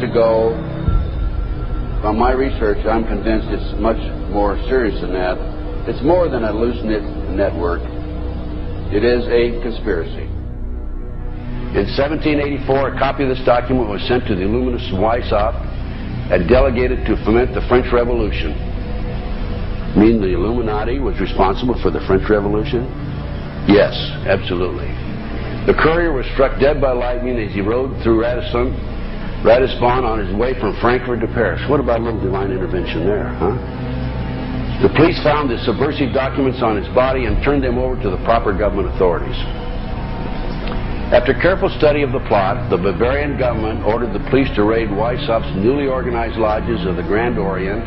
years ago, from my research, I'm convinced it's much more serious than that. It's more than a loose-knit network. It is a conspiracy. In 1784, a copy of this document was sent to the Illuminist Weishaupt and delegated to foment the French Revolution. Mean the Illuminati was responsible for the French Revolution? Yes, absolutely. The courier was struck dead by lightning as he rode through Ratisbon on his way from Frankfurt to Paris. What about a little divine intervention there, huh? The police found the subversive documents on his body and turned them over to the proper government authorities. After careful study of the plot, the Bavarian government ordered the police to raid Weishaupt's newly organized lodges of the Grand Orient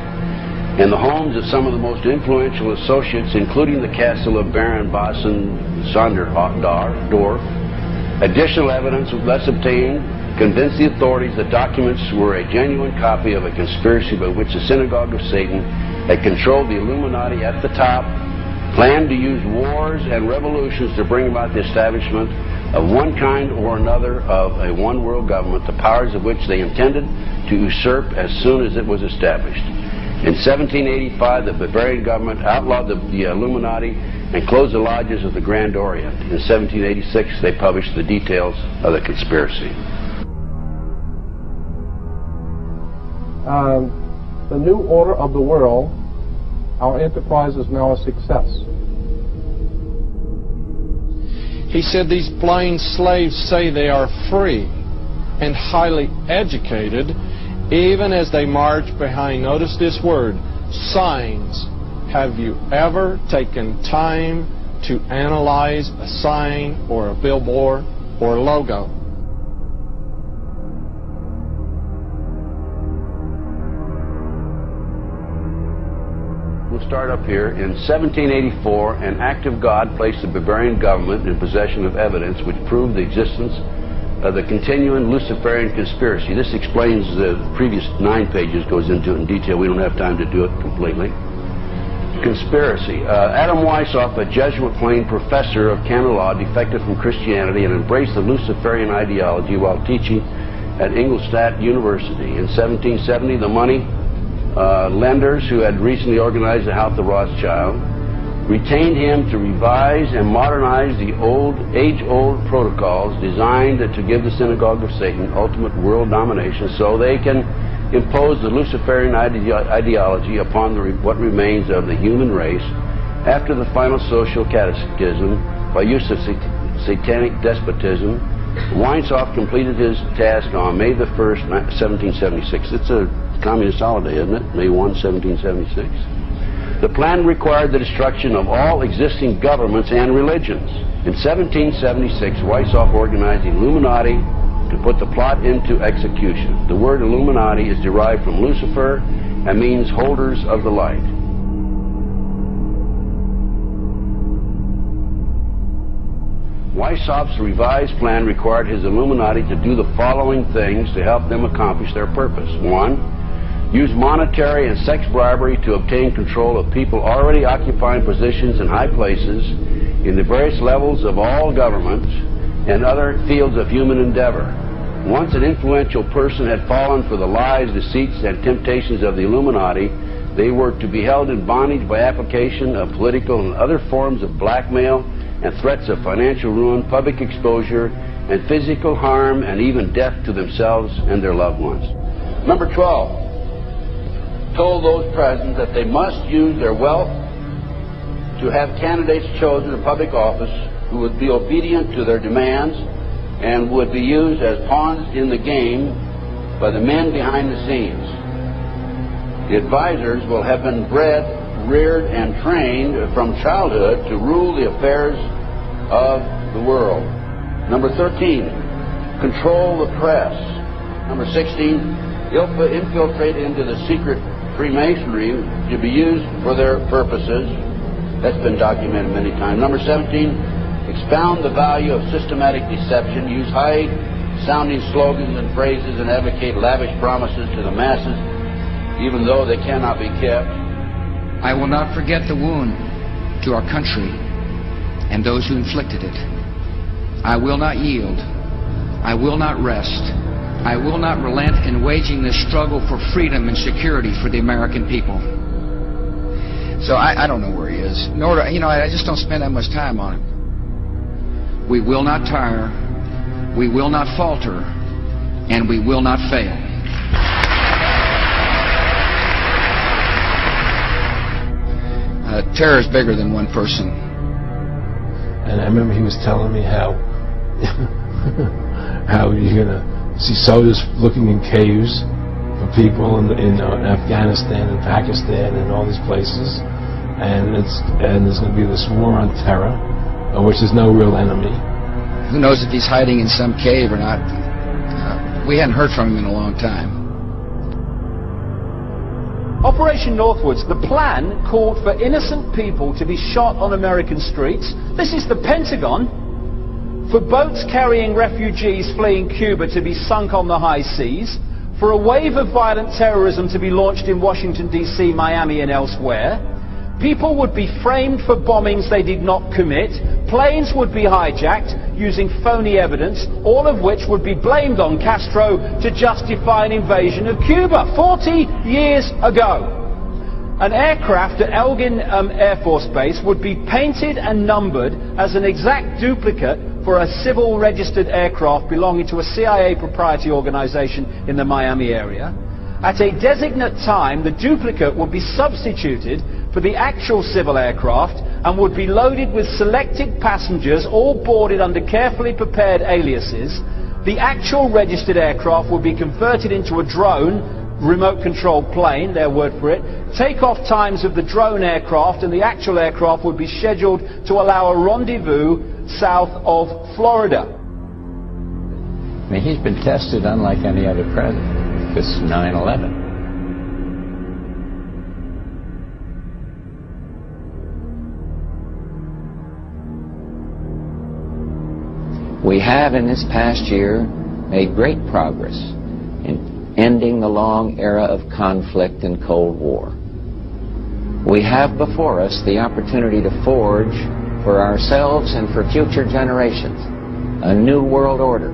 and the homes of some of the most influential associates, including the castle of Baron Basen-Sonderdorf. Additional evidence thus obtained convinced the authorities that documents were a genuine copy of a conspiracy by which the Synagogue of Satan had controlled the Illuminati at the top, planned to use wars and revolutions to bring about the establishment of one kind or another of a one-world government, the powers of which they intended to usurp as soon as it was established. In 1785, the Bavarian government outlawed the Illuminati and closed the lodges of the Grand Orient. In 1786, they published the details of the conspiracy. The new order of the world, our enterprise is now a success. He said these blind slaves say they are free and highly educated, even as they march behind, notice this word, signs. Have you ever taken time to analyze a sign or a billboard or a logo? We'll start up here. In 1784, an act of God placed the Bavarian government in possession of evidence which proved the existence of the continuing Luciferian conspiracy. This explains the previous 9 pages, goes into it in detail. We don't have time to do it completely. Conspiracy. Adam Weishaupt, a Jesuit-trained professor of canon law, defected from Christianity and embraced the Luciferian ideology while teaching at Ingolstadt University. In 1770, the money lenders who had recently organized the House of Rothschild retained him to revise and modernize the age-old protocols designed to give the Synagogue of Satan ultimate world domination so they can impose the Luciferian ideology upon what remains of the human race after the final social cataclysm by use of satanic despotism. Weishaupt completed his task on May the 1st, 1776. It's a communist holiday, isn't it? May 1, 1776. The plan required the destruction of all existing governments and religions. In 1776, Weishaupt organized the Illuminati to put the plot into execution. The word Illuminati is derived from Lucifer and means holders of the light. Weishaupt's revised plan required his Illuminati to do the following things to help them accomplish their purpose. 1. Use monetary and sex bribery to obtain control of people already occupying positions in high places in the various levels of all governments and other fields of human endeavor. Once an influential person had fallen for the lies, deceits, and temptations of the Illuminati, they were to be held in bondage by application of political and other forms of blackmail and threats of financial ruin, public exposure, and physical harm, and even death to themselves and their loved ones. Number 12. Told those present that they must use their wealth to have candidates chosen to public office who would be obedient to their demands and would be used as pawns in the game by the men behind the scenes. The advisors will have been bred, reared, and trained from childhood to rule the affairs of the world. Number 13, control the press. Number 16, infiltrate into the secret Freemasonry to be used for their purposes. That's been documented many times. Number 17, expound the value of systematic deception, use high-sounding slogans and phrases, and advocate lavish promises to the masses, even though they cannot be kept. I will not forget the wound to our country and those who inflicted it. I will not yield. I will not rest I will not relent in waging this struggle for freedom and security for the American people. So I don't know where he is. Nor, I just don't spend that much time on him. We will not tire, we will not falter, and we will not fail. Terror is bigger than one person. And I remember he was telling me how how you're gonna see soldiers looking in caves for people in Afghanistan and Pakistan and all these places, and there's gonna be this war on terror, which is no real enemy. Who knows if he's hiding in some cave or not? We hadn't heard from him in a long time. Operation Northwoods, the plan called for innocent people to be shot on American streets. This is the Pentagon. For boats carrying refugees fleeing Cuba to be sunk on the high seas. For a wave of violent terrorism to be launched in Washington, D.C., Miami, and elsewhere. People would be framed for bombings they did not commit. Planes would be hijacked using phony evidence, all of which would be blamed on Castro to justify an invasion of Cuba 40 years ago. An aircraft at Elgin Air Force Base would be painted and numbered as an exact duplicate for a civil registered aircraft belonging to a CIA proprietary organization in the Miami area. At a designate time, the duplicate would be substituted for the actual civil aircraft and would be loaded with selected passengers, all boarded under carefully prepared aliases. The actual registered aircraft would be converted into a drone, remote-controlled plane, their word for it. Takeoff times of the drone aircraft and the actual aircraft would be scheduled to allow a rendezvous south of Florida. I mean, he's been tested unlike any other president. This 9/11. We have in this past year made great progress in ending the long era of conflict and Cold War. We have before us the opportunity to forge for ourselves and for future generations a new world order,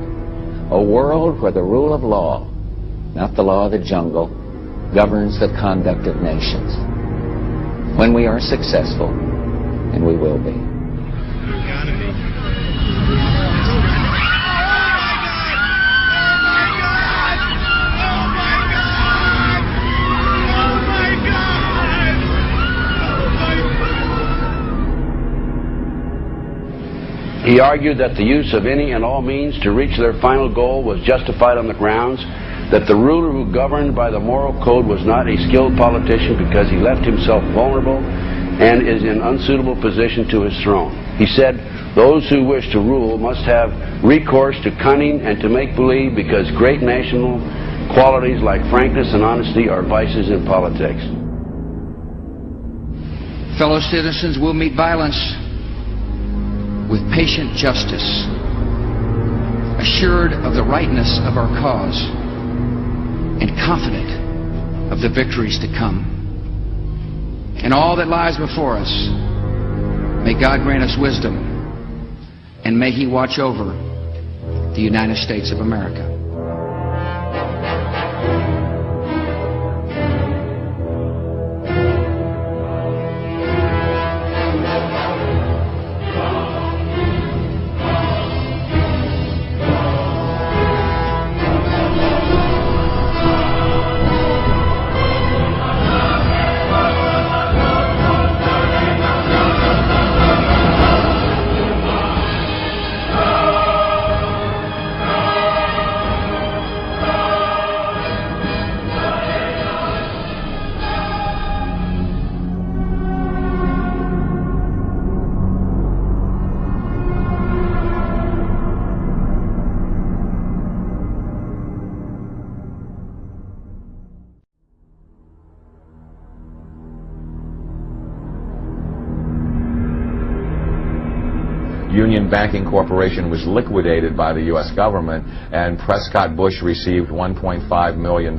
a world where the rule of law, not the law of the jungle, governs the conduct of nations. When we are successful, and we will be. He argued that the use of any and all means to reach their final goal was justified on the grounds that the ruler who governed by the moral code was not a skilled politician because he left himself vulnerable and is in unsuitable position to his throne. He said those who wish to rule must have recourse to cunning and to make-believe because great national qualities like frankness and honesty are vices in politics. Fellow citizens, will meet violence with patient justice, assured of the rightness of our cause, and confident of the victories to come. In all that lies before us, may God grant us wisdom, and may He watch over the United States of America. banking corporation was liquidated by the U.S. government, and Prescott Bush received $1.5 million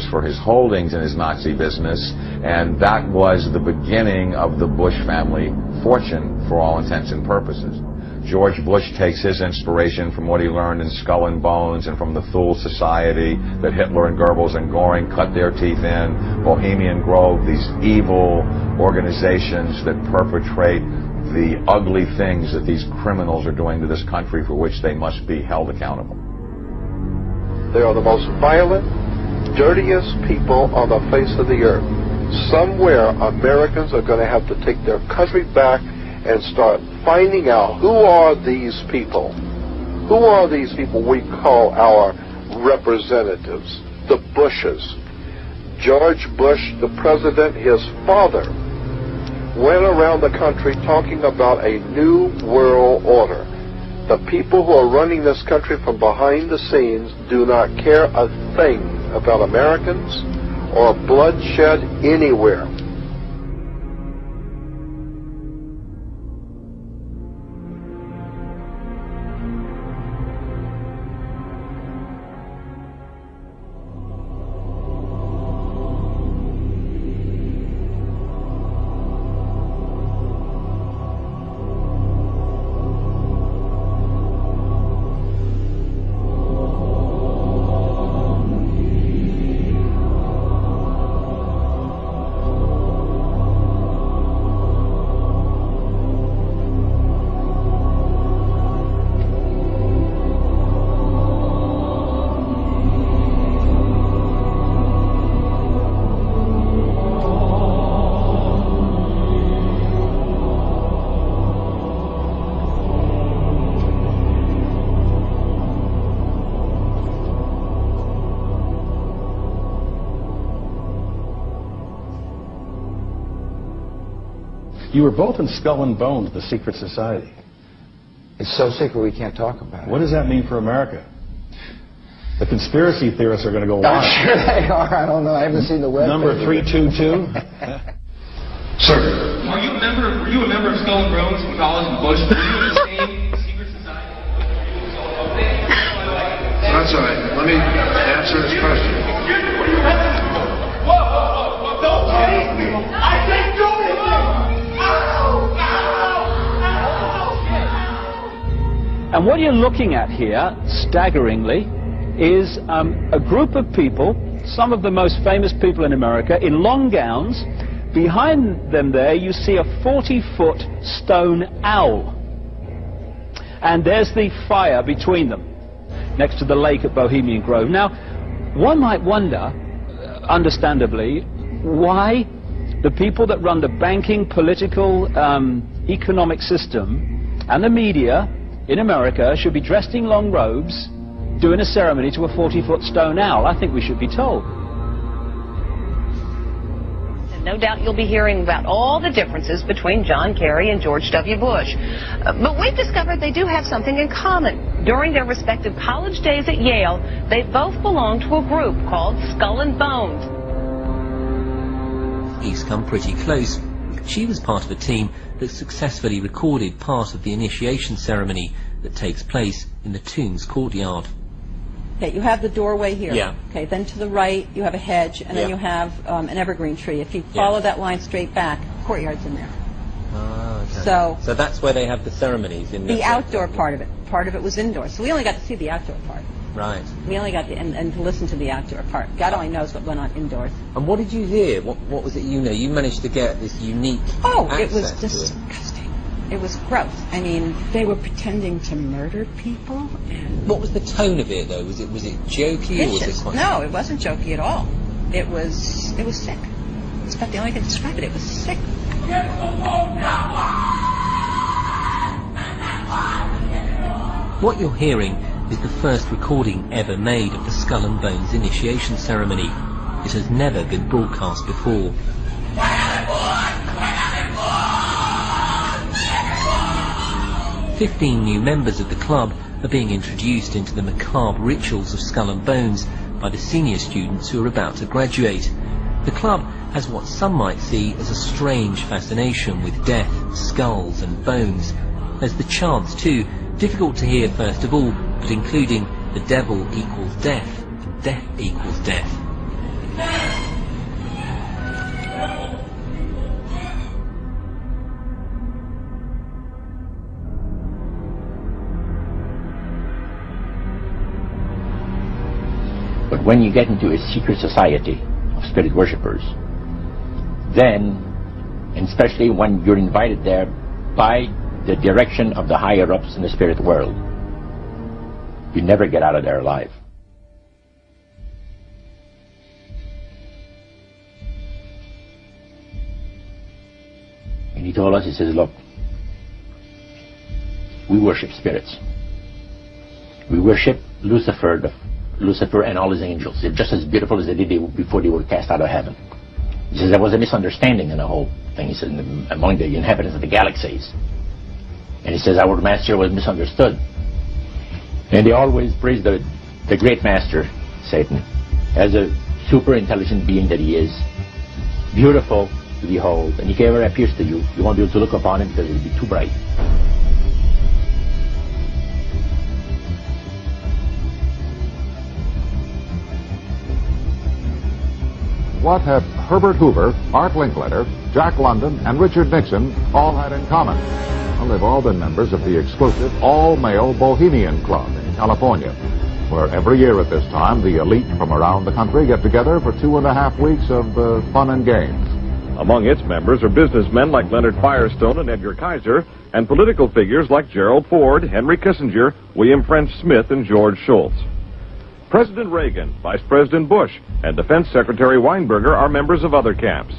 for his holdings in his Nazi business, and that was the beginning of the Bush family fortune for all intents and purposes. George Bush takes his inspiration from what he learned in Skull and Bones and from the Thule Society that Hitler and Goebbels and Goring cut their teeth in, Bohemian Grove, these evil organizations that perpetrate the ugly things that these criminals are doing to this country, for which they must be held accountable. They are the most violent, dirtiest people on the face of the earth. Somewhere Americans are going to have to take their country back and start finding out who are these people. Who are these people we call our representatives, the Bushes. George Bush, the president, his father, went around the country talking about a new world order. The people who are running this country from behind the scenes do not care a thing about Americans or bloodshed anywhere. You were both in Skull and Bones, the secret society. It's so secret we can't talk about it. What does that mean for America? The conspiracy theorists are going to go wild. I'm sure they are. I don't know. I haven't seen the web. Number 322. Sir. Were you a member of Skull and Bones with Hollis and Bush? Were you in the same secret society? That's all right. Let me answer this question. Whoa! Don't chase me! I didn't do anything! And what you're looking at here, staggeringly, is a group of people, some of the most famous people in America, in long gowns. Behind them there, you see a 40-foot stone owl. And there's the fire between them, next to the lake at Bohemian Grove. Now, one might wonder, understandably, why the people that run the banking, political, economic system and the media in America should be dressed in long robes doing a ceremony to a 40-foot stone owl. I think we should be told. No doubt you'll be hearing about all the differences between John Kerry and George W. Bush. But we've discovered they do have something in common. During their respective college days at Yale, they both belonged to a group called Skull and Bones. He's come pretty close. She was part of a team that successfully recorded part of the initiation ceremony that takes place in the tomb's courtyard. Okay, you have the doorway here. Yeah. Okay, then to the right you have a hedge, and then you have an evergreen tree. If you follow that line straight back, courtyard's in there. Ah, okay. So that's where they have the ceremonies in the outdoor part of it. Part of it was indoors. So we only got to see the outdoor part. Right. We only got to, and to listen to the outdoor part. God only knows what went on indoors. And what did you hear? What was it you know? You managed to get this unique it was access disgusting. It was gross. I mean, they were pretending to murder people. And what was the tone of it, though? Was it jokey or was it quite... No, it wasn't jokey at all. It was sick. It's about the only thing to describe it. It was sick. What you're hearing is the first recording ever made of the Skull and Bones initiation ceremony. It has never been broadcast before. 15 new members of the club are being introduced into the macabre rituals of Skull and Bones by the senior students who are about to graduate. The club has what some might see as a strange fascination with death, skulls and bones. There's the chance, too, Difficult to hear first of all, but including the devil equals death, and death equals death. But when you get into a secret society of spirit worshippers, then, and especially when you're invited there by the direction of the higher-ups in the spirit world, you never get out of there alive. And he told us, he says, look, we worship spirits. We worship Lucifer and all his angels. They're just as beautiful as they did before they were cast out of heaven. He says there was a misunderstanding in the whole thing. He said among the inhabitants of the galaxies. And he says our master was misunderstood. And they always praise the great master, Satan, as a super intelligent being that he is, beautiful to behold. And if he ever appears to you, you won't be able to look upon him because it will be too bright. What had Herbert Hoover, Art Linkletter, Jack London, and Richard Nixon all had in common? Well, they've all been members of the exclusive all-male Bohemian Club in California, where every year at this time the elite from around the country get together for 2.5 weeks of fun and games. Among its members are businessmen like Leonard Firestone and Edgar Kaiser, and political figures like Gerald Ford, Henry Kissinger, William French Smith, and George Shultz. President Reagan, Vice President Bush, and Defense Secretary Weinberger are members of other camps.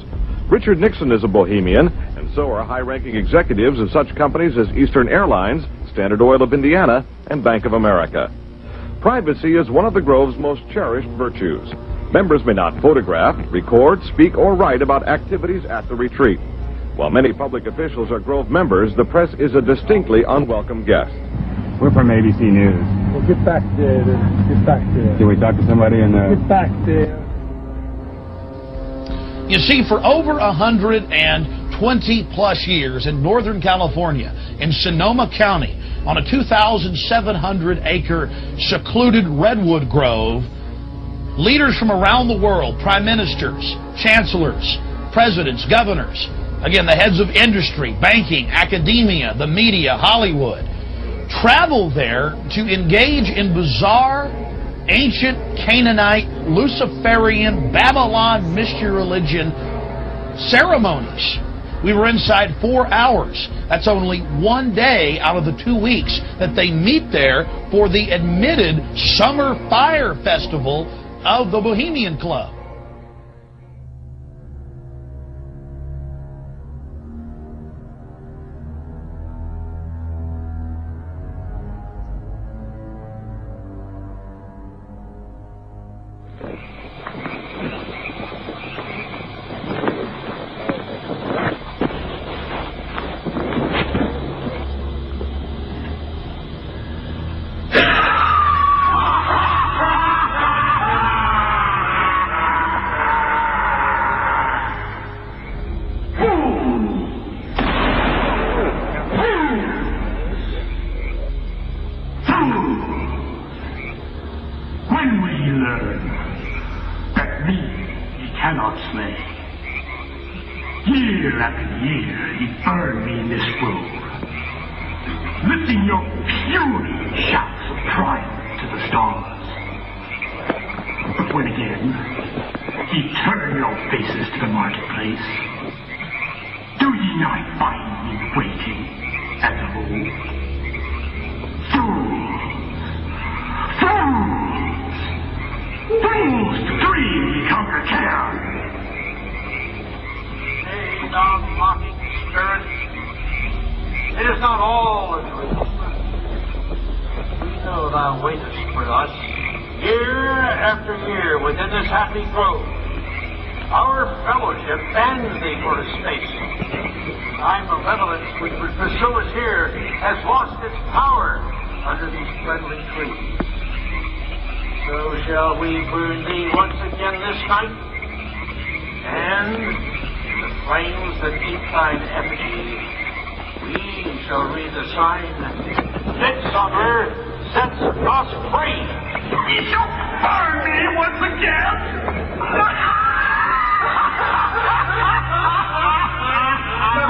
Richard Nixon is a Bohemian, and so are high-ranking executives of such companies as Eastern Airlines, Standard Oil of Indiana, and Bank of America. Privacy is one of the Grove's most cherished virtues. Members may not photograph, record, speak, or write about activities at the retreat. While many public officials are Grove members, the press is a distinctly unwelcome guest. We're from ABC News. Well, get back there. Get back there. Can we talk to somebody in the... Get back there. You see, for over 120-plus years in Northern California, in Sonoma County, on a 2,700-acre secluded redwood grove, leaders from around the world, prime ministers, chancellors, presidents, governors, again, the heads of industry, banking, academia, the media, Hollywood, travel there to engage in bizarre, ancient Canaanite, Luciferian, Babylon mystery religion ceremonies. We were inside 4 hours. That's only one day out of the 2 weeks that they meet there for the admitted Summer Fire Festival of the Bohemian Club. Year after year, he burned me in this grove, lifting your puny shouts of triumph to the stars. But when again he turned your faces to the marketplace, do ye not find me waiting as of old? Fools! Fools! Fools to dream ye conquer care! Thou mocking spirit, it is not all a dream. We know thou waitest for us, year after year, within this happy grove. Our fellowship bans thee for a space. Thy malevolence which would pursue us here has lost its power under these friendly trees. So shall we burn thee once again this night, and flames that eat thine effigy, we shall read the sign, Midsummer sets us free. You shall burn me once again.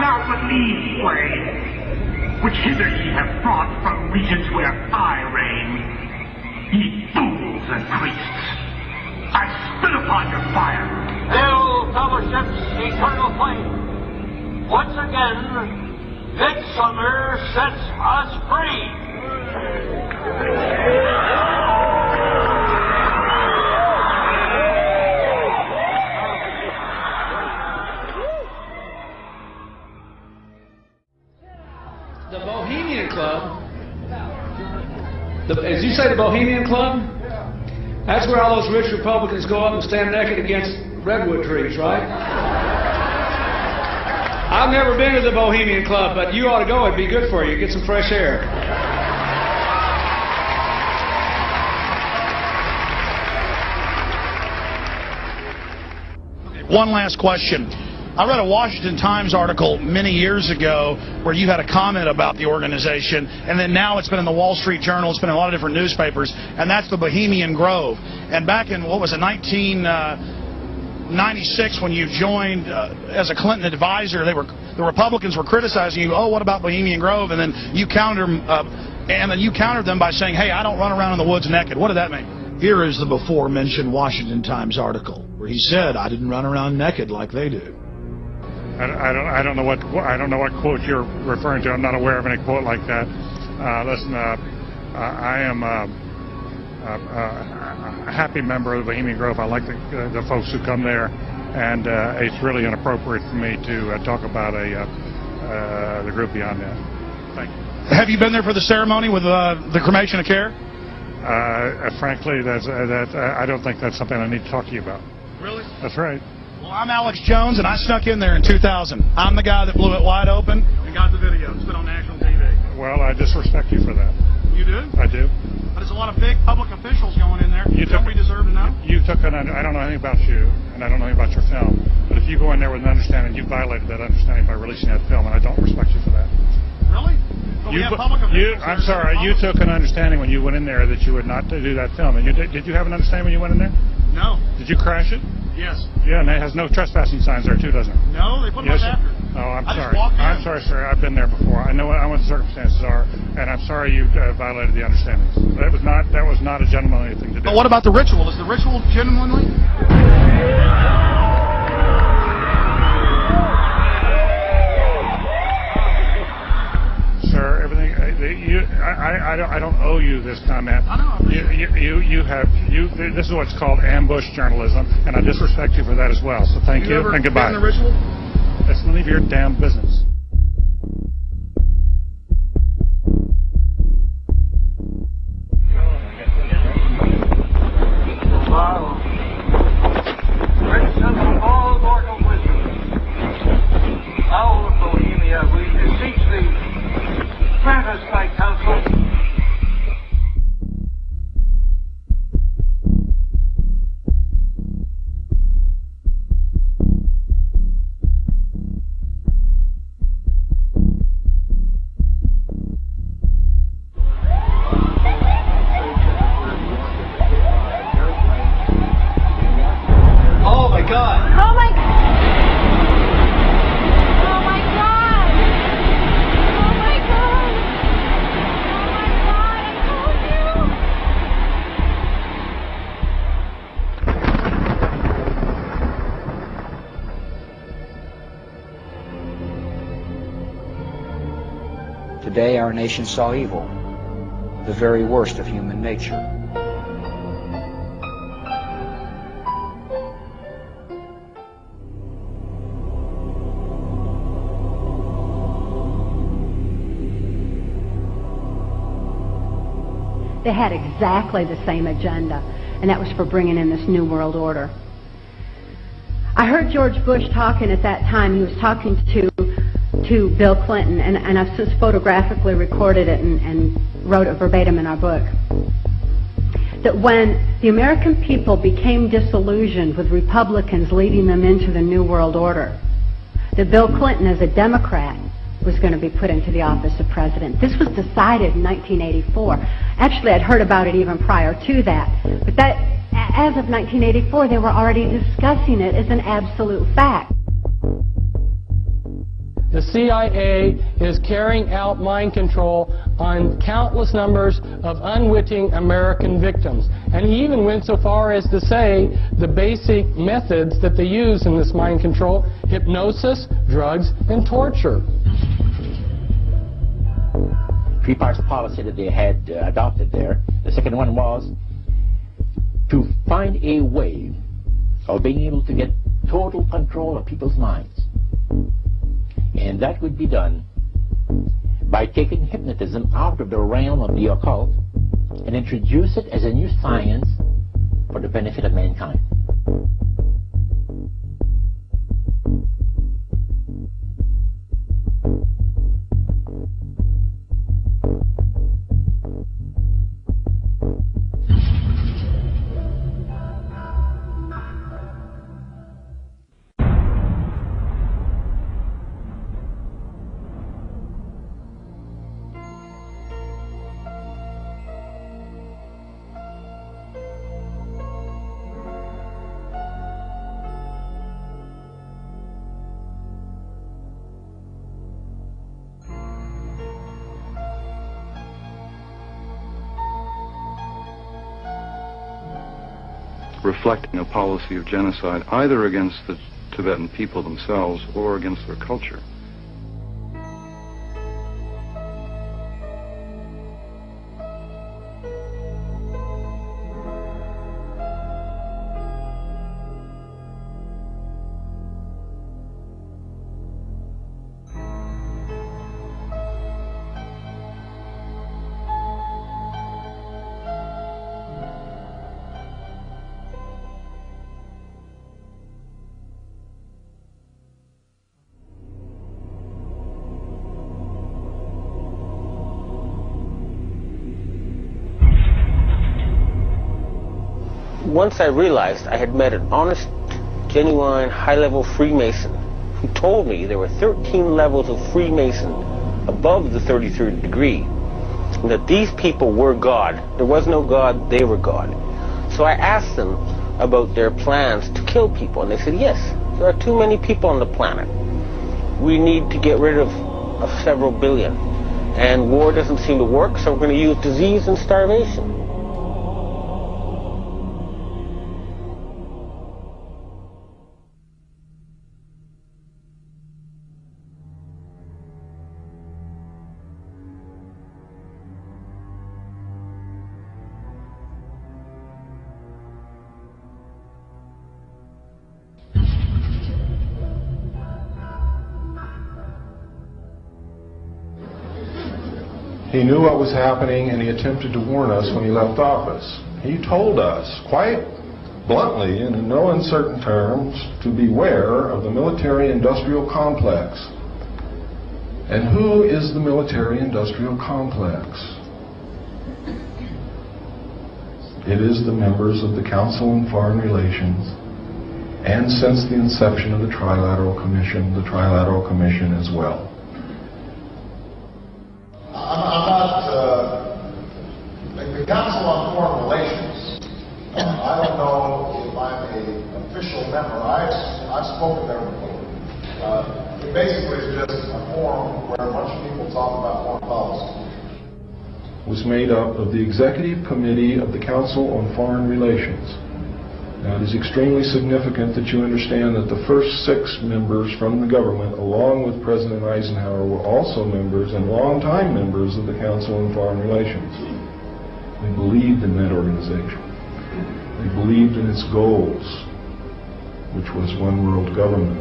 Now the leave way, which hither ye have brought from regions where I reign. Ye fools and priests, I spit upon your fire. Hail, fellowship's eternal flame. Once again, Midsummer sets us free. The Bohemian Club, as you say, the Bohemian Club, that's where all those rich Republicans go up and stand naked against redwood trees, right? I've never been to the Bohemian Club, but you ought to go. It'd be good for you. Get some fresh air. One last question. I read a Washington Times article many years ago where you had a comment about the organization, and then now it's been in the Wall Street Journal, it's been in a lot of different newspapers, and that's the Bohemian Grove. And back in, what was it, 1996, when you joined as a Clinton advisor, the Republicans were criticizing you, oh, what about Bohemian Grove? And then you countered them by saying, hey, I don't run around in the woods naked. What did that mean? Here is the before-mentioned Washington Times article where he said, I didn't run around naked like they do. I don't know what quote you're referring to. I'm not aware of any quote like that. Listen, I am a happy member of the Bohemian Grove. I like the folks who come there, and it's really inappropriate for me to talk about the group beyond that. Thank you. Have you been there for the ceremony with the cremation of care? Frankly, I don't think that's something I need to talk to you about. Really? That's right. Well, I'm Alex Jones, and I snuck in there in 2000. I'm the guy that blew it wide open and got the video. It's been on national TV. Well, I disrespect you for that. You do? I do. But there's a lot of big public officials going in there. Don't we deserve to know? I don't know anything about you, and I don't know anything about your film. But if you go in there with an understanding, you violated that understanding by releasing that film, and I don't respect you for that. Really? But we have public officials. I'm sorry. You took an understanding when you went in there that you would not do that film. And did you have an understanding when you went in there? No. Did you crash it? Yes. Yeah, and it has no trespassing signs there too, doesn't it? No, they put them up after. Oh, I'm sorry. Just walked in. I'm sorry, sir. I've been there before. I know what the circumstances are, and I'm sorry you violated the understandings. That was not a gentlemanly thing to do. But what about the ritual? Is the ritual genuinely? Sir, everything. I don't owe you this comment. I know. This is what's called ambush journalism, and I disrespect you for that as well. So thank you and goodbye. The ritual? That's none of your damn business. Wow. Great son of all mortal wisdom, owl of Bohemia, we beseech thee, grant us thy counsel. Oh my God! Oh my God! Oh my God! Oh my God! Oh my God! I told you. Today our nation saw evil, the very worst of human nature. They had exactly the same agenda, and that was for bringing in this New World Order. I heard George Bush talking at that time. He was talking to Bill Clinton, and I've since photographically recorded it and wrote it verbatim in our book. That when the American people became disillusioned with Republicans leading them into the New World Order, that Bill Clinton, as a Democrat, was going to be put into the office of president. This was decided in 1984. Actually, I'd heard about it even prior to that. But that, as of 1984, they were already discussing it as an absolute fact. The CIA is carrying out mind control on countless numbers of unwitting American victims. And he even went so far as to say the basic methods that they use in this mind control: hypnosis, drugs, and torture. Three parts policy that they had adopted there. The second one was to find a way of being able to get total control of people's minds. And that would be done by taking hypnotism out of the realm of the occult and introduce it as a new science for the benefit of mankind. Reflecting a policy of genocide either against the Tibetan people themselves or against their culture. Once I realized I had met an honest, genuine, high-level Freemason who told me there were 13 levels of Freemason above the 33rd degree, and that these people were God. There was no God, they were God. So I asked them about their plans to kill people, and they said, yes, there are too many people on the planet. We need to get rid of several billion, and war doesn't seem to work, so we're going to use disease and starvation. He knew what was happening, and he attempted to warn us when he left office. He told us, quite bluntly and in no uncertain terms, to beware of the military-industrial complex. And who is the military-industrial complex? It is the members of the Council on Foreign Relations, and since the inception of the Trilateral Commission as well. I'm not, the Council on Foreign Relations, I don't know if I'm an official member. I've spoken there before. It basically is just a forum where a bunch of people talk about foreign policy. Was made up of the Executive Committee of the Council on Foreign Relations. Now, it is extremely significant that you understand that the first 6 members from the government, along with President Eisenhower, were also members and longtime members of the Council on Foreign Relations. They believed in that organization. They believed in its goals, which was one world government.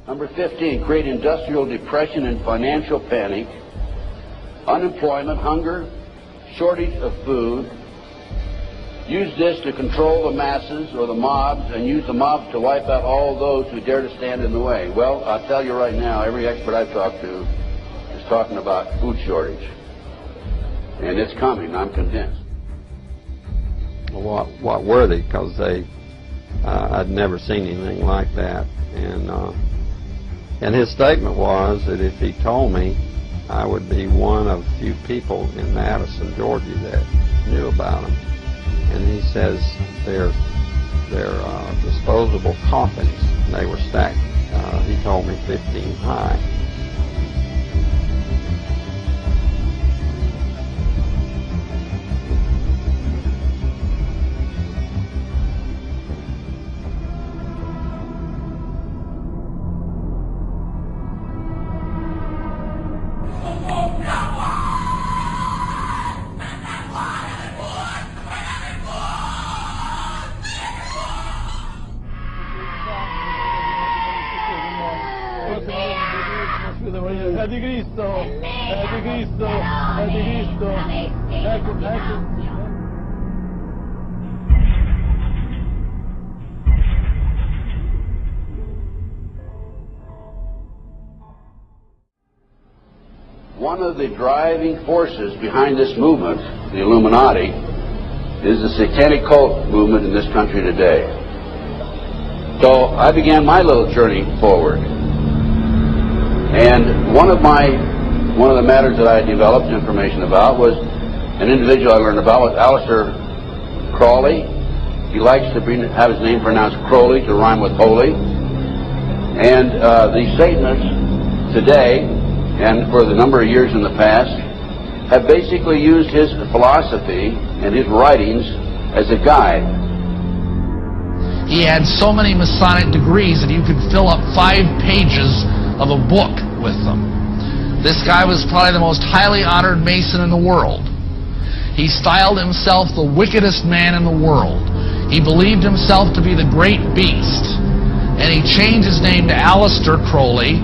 Number 15, create industrial depression and financial panic, unemployment, hunger, shortage of food. Use this to control the masses or the mobs, and use the mobs to wipe out all those who dare to stand in the way. Well, I'll tell you right now, every expert I've talked to is talking about food shortage. And it's coming, I'm convinced. what were they, because I'd never seen anything like that. And his statement was that if he told me, I would be one of few people in Madison, Georgia that knew about them. And he says they're disposable coffins. They were stacked, he told me, 15 high. One of the driving forces behind this movement, the Illuminati, is the Satanic cult movement in this country today. So I began my little journey forward. And one of the matters that I developed information about was an individual I learned about was Aleister Crowley. He likes to have his name pronounced Crowley to rhyme with holy. And the Satanists today, and for the number of years in the past, have basically used his philosophy and his writings as a guide. He had so many Masonic degrees that you could fill up 5 pages of a book with them. This guy was probably the most highly honored Mason in the world. He styled himself the wickedest man in the world. He believed himself to be the great beast. And he changed his name to Aleister Crowley,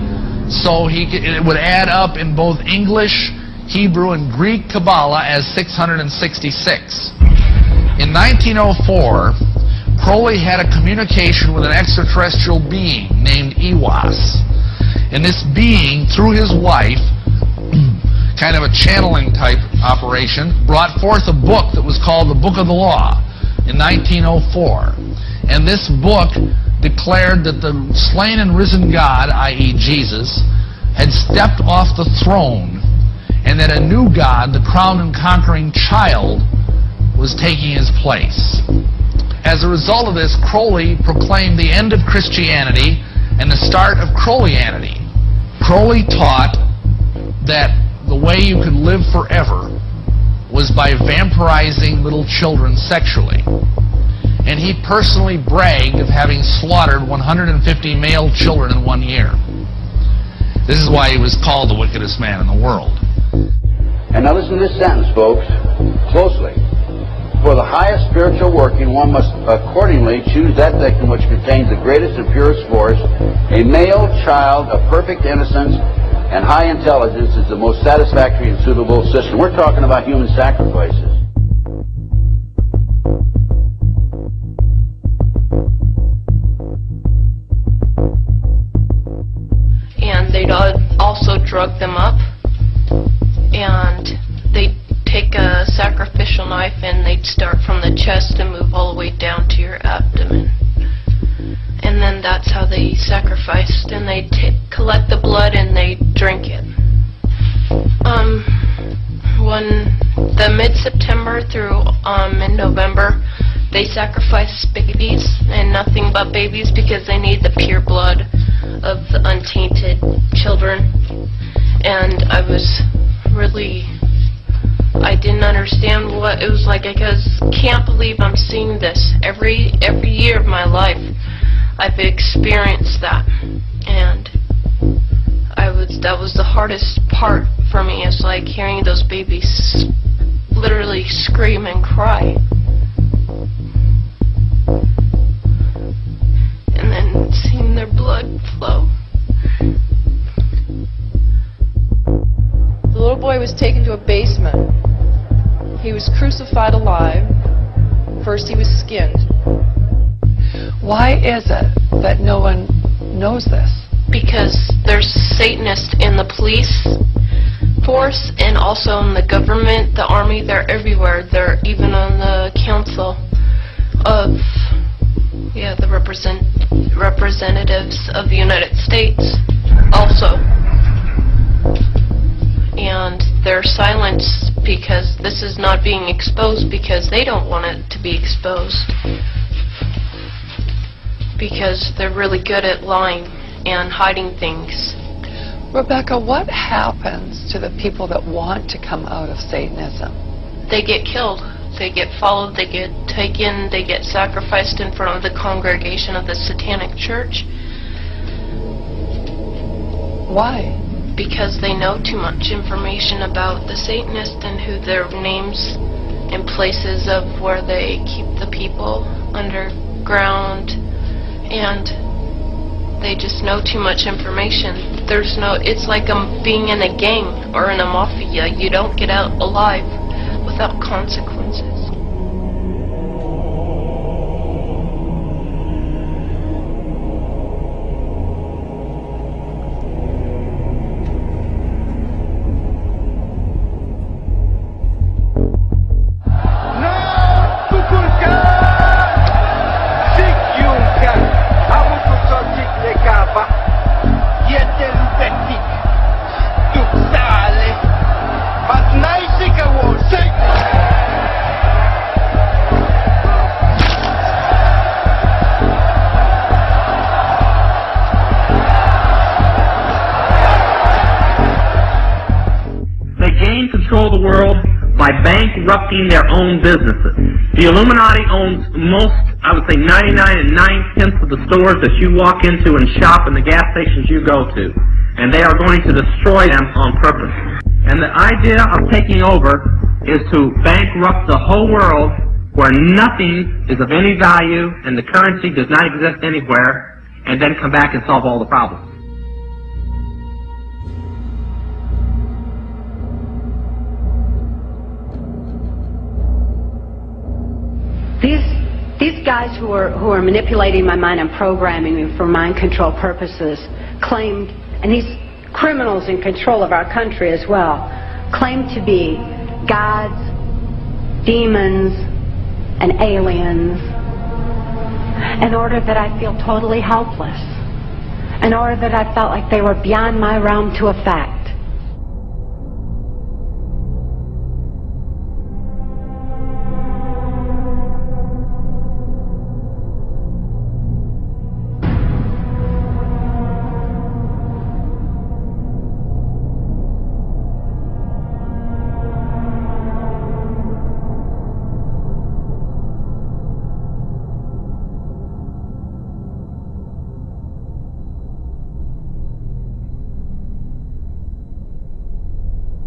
so it would add up in both English, Hebrew, and Greek Kabbalah as 666. In 1904, Crowley had a communication with an extraterrestrial being named Iwas. And this being, through his wife, kind of a channeling type operation, brought forth a book that was called the Book of the Law in 1904. And this book declared that the slain and risen God, i.e. Jesus, had stepped off the throne, and that a new God, the crowned and conquering child, was taking his place. As a result of this, Crowley proclaimed the end of Christianity and the start of Crowleyanity. Crowley taught that the way you could live forever was by vampirizing little children sexually. And he personally bragged of having slaughtered 150 male children in 1 year. This is why he was called the wickedest man in the world. And now listen to this sentence, folks, closely. For the highest spiritual working, one must accordingly choose that victim which contains the greatest and purest force. A male child of perfect innocence and high intelligence is the most satisfactory and suitable system. We're talking about human sacrifices. And they'd also drug them up, and they'd take a sacrificial knife and they'd start from the chest and move all the way down to your abdomen. And then that's how they sacrificed, and they'd collect the blood and they'd drink it. When the mid-September through mid-November, they sacrifice babies and nothing but babies because they need the pure blood of the untainted children. And I didn't understand what it was like. I can't believe I'm seeing this every year of my life. I've experienced that, and that was the hardest part for me. It's like hearing those babies literally scream and cry, and then seeing their blood flow. The little boy was taken to a basement. He was crucified alive. First he was skinned. Why is it that no one knows this? Because there's Satanists in the police force and also in the government, the army. They're everywhere. They're even on the council. of the representatives of the United States also. And they're silenced because this is not being exposed because they don't want it to be exposed. Because they're really good at lying and hiding things. Rebecca, what happens to the people that want to come out of Satanism? They get killed. They get followed, they get taken, they get sacrificed in front of the congregation of the Satanic Church. Why? Because they know too much information about the Satanists and who their names and places of where they keep the people underground, and they just know too much information. It's like being in a gang or in a mafia. You don't get out alive without consequences. Control the world by bankrupting their own businesses. The Illuminati owns most, I would say 99 9/10 of the stores that you walk into and shop and the gas stations you go to. And they are going to destroy them on purpose. And the idea of taking over is to bankrupt the whole world where nothing is of any value and the currency does not exist anywhere, and then come back and solve all the problems. These guys who are manipulating my mind and programming me for mind control purposes claimed, and these criminals in control of our country as well, claimed to be gods, demons, and aliens in order that I feel totally helpless, in order that I felt like they were beyond my realm to affect.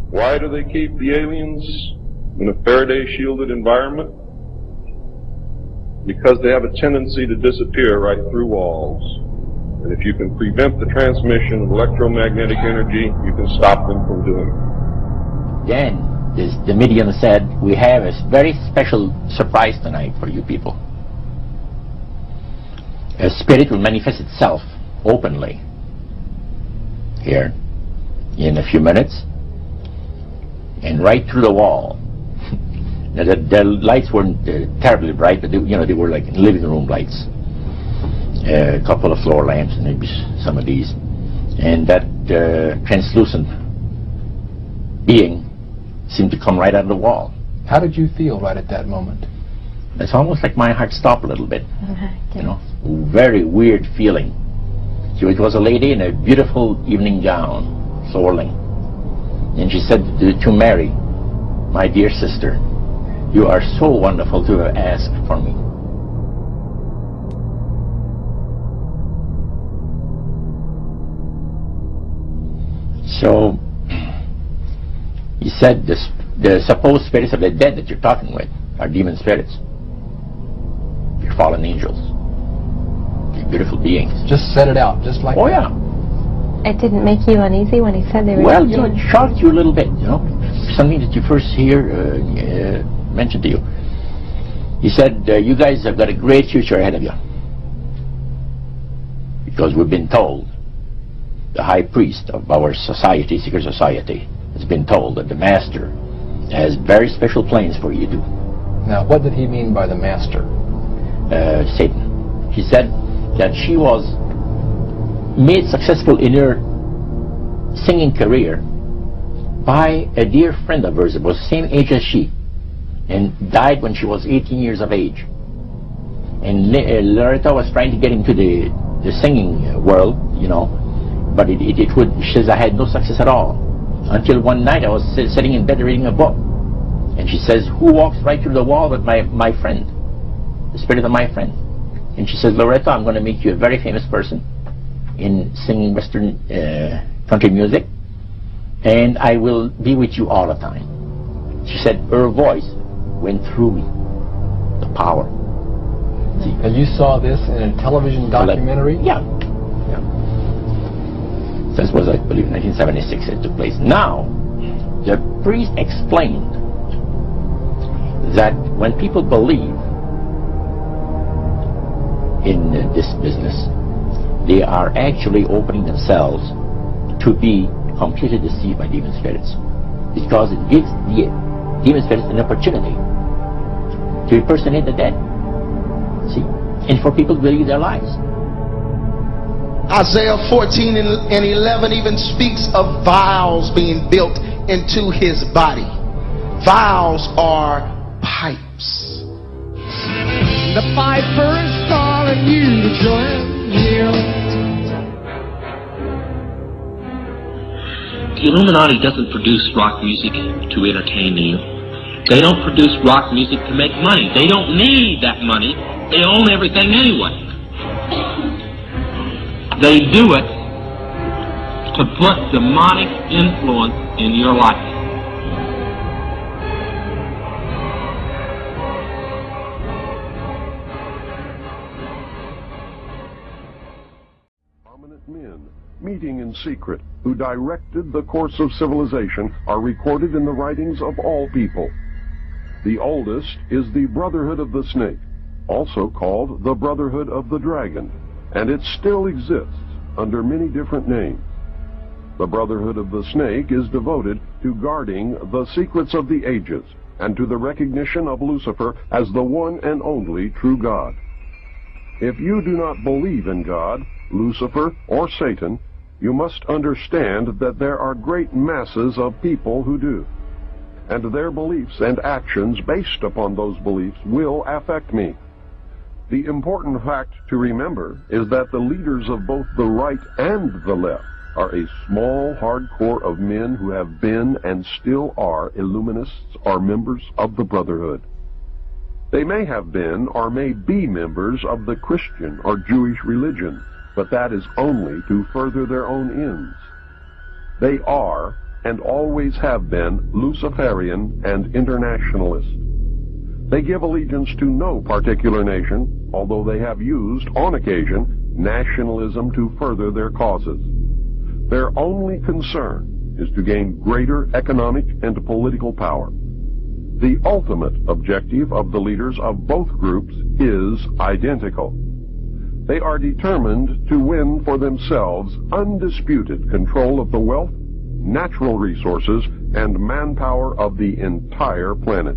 Why do they keep the aliens in a Faraday-shielded environment? Because they have a tendency to disappear right through walls. And if you can prevent the transmission of electromagnetic energy, you can stop them from doing it. Then the medium said, we have a very special surprise tonight for you people. A spirit will manifest itself openly here in a few minutes. And right through the wall. Now, the lights weren't terribly bright, but they were like living room lights. A couple of floor lamps, and maybe some of these. And that translucent being seemed to come right out of the wall. How did you feel right at that moment? It's almost like my heart stopped a little bit. You know, very weird feeling. So it was a lady in a beautiful evening gown, swirling. And she said to Mary, my dear sister, you are so wonderful to have asked for me. So, he said the supposed spirits of the dead that you're talking with are demon spirits. They're fallen angels. They're beautiful beings. Just set it out, just like that. Oh, that. yeah. It didn't make you uneasy when he said they were Well, you know, it shocked you a little bit, you know. Something that you first hear mentioned to you. He said, you guys have got a great future ahead of you. Because we've been told, the high priest of our society, secret society, has been told that the master has very special plans for you to do. Now, what did he mean by the master? Satan. She said that she was made successful in her singing career by a dear friend of hers that was the same age as she, and died when she was 18 years of age. And Loretta was trying to get into the singing world, you know, but she says, I had no success at all. Until one night I was sitting in bed reading a book, and she says, who walks right through the wall but my friend, the spirit of my friend? And she says, Loretta, I'm going to make you a very famous person in singing Western country music, and I will be with you all the time. She said her voice went through me, the power. See, and you saw this in a television documentary? Yeah. This was, I believe, 1976 it took place. Now, the priest explained that when people believe in this business, they are actually opening themselves to be completely deceived by demon spirits, because it gives the demon spirits an opportunity to impersonate the dead. See? And for people to believe their lies. Isaiah 14 and 11 even speaks of vials being built into his body. Vials are pipes. The Piper's calling you to join him. The Illuminati doesn't produce rock music to entertain you. They don't produce rock music to make money. They don't need that money. They own everything anyway. They do it to put demonic influence in your life. Prominent men, meeting in secret, who directed the course of civilization, are recorded in the writings of all people. The oldest is the Brotherhood of the Snake, also called the Brotherhood of the Dragon, and it still exists under many different names. The Brotherhood of the Snake is devoted to guarding the secrets of the ages and to the recognition of Lucifer as the one and only true God. If you do not believe in God, Lucifer, or Satan, you must understand that there are great masses of people who do, and their beliefs and actions based upon those beliefs will affect me. The important fact to remember is that the leaders of both the right and the left are a small, hard core of men who have been and still are Illuminists or members of the Brotherhood. They may have been or may be members of the Christian or Jewish religion, but that is only to further their own ends. They are and always have been Luciferian and internationalist. They give allegiance to no particular nation, although they have used, on occasion, nationalism to further their causes. Their only concern is to gain greater economic and political power. The ultimate objective of the leaders of both groups is identical. They are determined to win for themselves undisputed control of the wealth, natural resources, and manpower of the entire planet.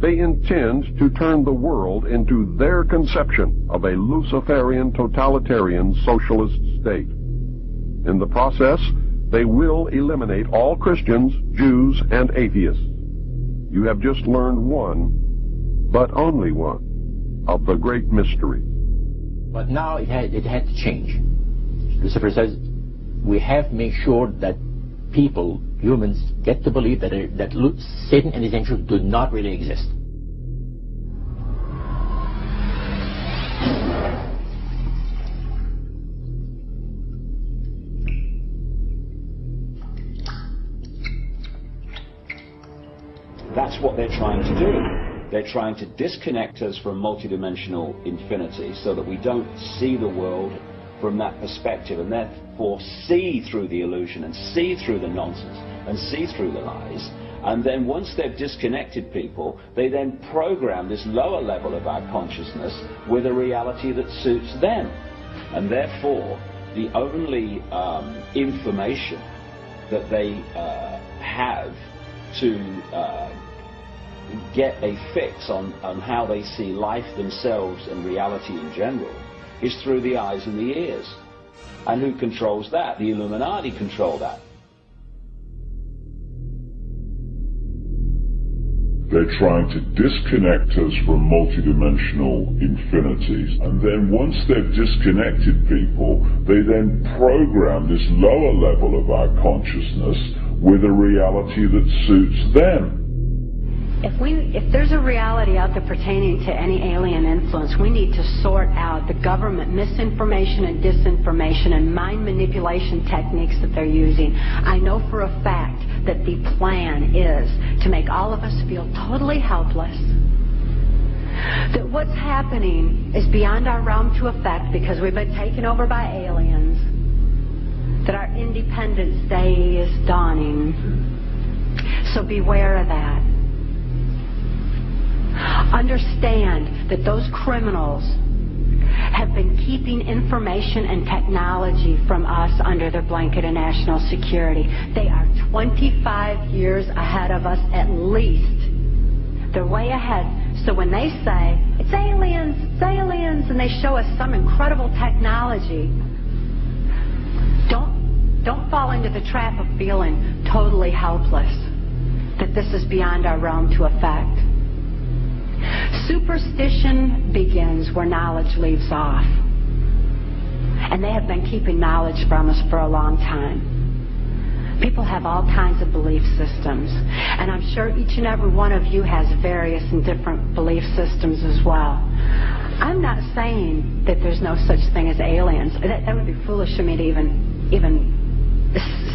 They intend to turn the world into their conception of a Luciferian totalitarian socialist state. In the process, they will eliminate all Christians, Jews, and atheists. You have just learned one, but only one, of the great mysteries. But now it had to change. Lucifer says we have to make sure that people, humans, get to believe that Satan and his angels do not really exist. That's what they're trying to do. They're trying to disconnect us from multidimensional infinity so that we don't see the world from that perspective, and therefore see through the illusion and see through the nonsense and see through the lies. And then once they've disconnected people, they then program this lower level of our consciousness with a reality that suits them. And therefore, the only information that they have to get a fix on how they see life themselves and reality in general is through the eyes and the ears. And who controls that? The Illuminati control that. They're trying to disconnect us from multidimensional infinities, and then once they've disconnected people, they then program this lower level of our consciousness with a reality that suits them. If there's a reality out there pertaining to any alien influence, we need to sort out the government misinformation and disinformation and mind manipulation techniques that they're using. I know for a fact that the plan is to make all of us feel totally helpless, that what's happening is beyond our realm to affect because we've been taken over by aliens, that our Independence Day is dawning. So beware of that. Understand that those criminals have been keeping information and technology from us under their blanket of national security. They are 25 years ahead of us at least. They're way ahead. So when they say, it's aliens, and they show us some incredible technology, don't fall into the trap of feeling totally helpless, that this is beyond our realm to affect. Superstition begins where knowledge leaves off. And they have been keeping knowledge from us for a long time. People have all kinds of belief systems. And I'm sure each and every one of you has various and different belief systems as well. I'm not saying that there's no such thing as aliens. That would be foolish of me to even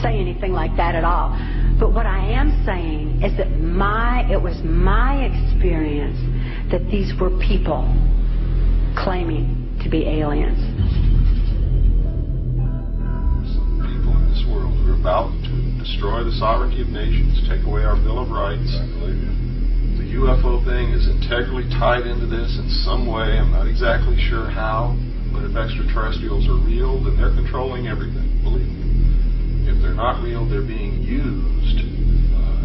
say anything like that at all. But what I am saying is that it was my experience that these were people claiming to be aliens. Some people in this world who are about to destroy the sovereignty of nations, take away our Bill of Rights. The UFO thing is integrally tied into this in some way. I'm not exactly sure how, but if extraterrestrials are real, then they're controlling everything, believe me. If they're not real, they're being used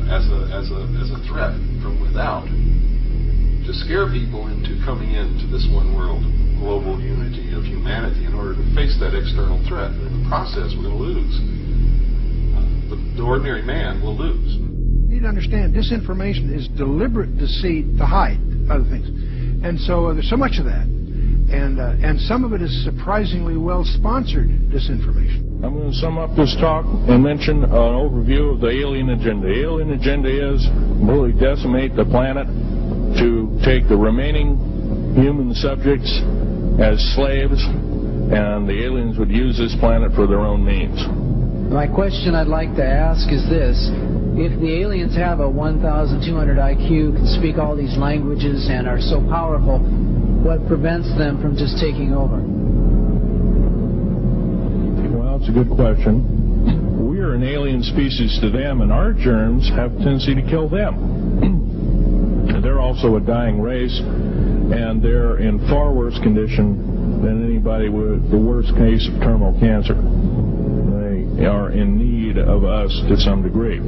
as a threat from without to scare people into coming into this one world global unity of humanity in order to face that external threat. And in the process, we're going to lose. The ordinary man will lose. You need to understand, disinformation is deliberate deceit to hide other things. And so there's so much of that. And some of it is surprisingly well-sponsored disinformation. I'm going to sum up this talk and mention an overview of the alien agenda. The alien agenda is really decimate the planet, to take the remaining human subjects as slaves, and the aliens would use this planet for their own means. My question I'd like to ask is this. If the aliens have a 1,200 IQ, can speak all these languages, and are so powerful, what prevents them from just taking over? Well, it's a good question. We are an alien species to them, and our germs have a tendency to kill them. They're also a dying race, and they're in far worse condition than anybody with the worst case of terminal cancer. They are in need of us to some degree.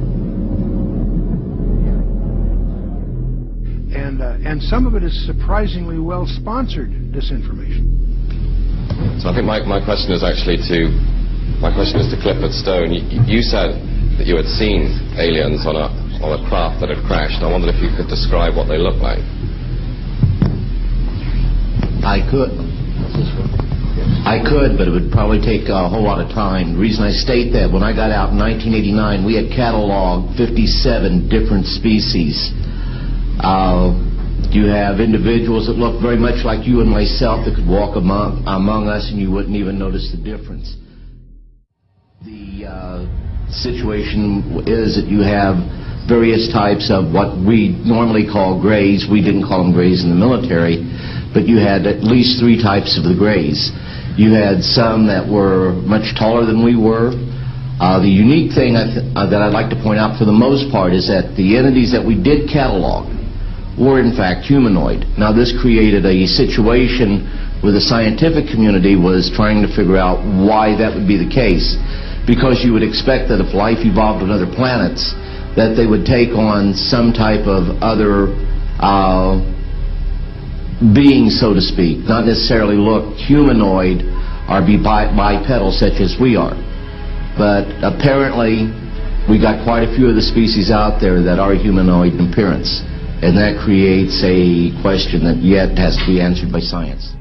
And some of it is surprisingly well-sponsored disinformation. So I think my question is actually to Clifford Stone. You said that you had seen aliens on a craft that had crashed. I wondered if you could describe what they looked like. I could, but it would probably take a whole lot of time. The reason I state that, when I got out in 1989, we had cataloged 57 different species. You have individuals that look very much like you and myself that could walk among us and you wouldn't even notice the difference. The situation is that you have various types of what we normally call grays. We didn't call them grays in the military, but you had at least 3 types of the grays. You had some that were much taller than we were. The unique thing that I'd like to point out for the most part is that the entities that we did catalog were in fact humanoid. Now this created a situation where the scientific community was trying to figure out why that would be the case, because you would expect that if life evolved on other planets, that they would take on some type of other beings, so to speak, not necessarily look humanoid or be bipedal such as we are. But apparently we got quite a few of the species out there that are humanoid in appearance, and that creates a question that yet has to be answered by science.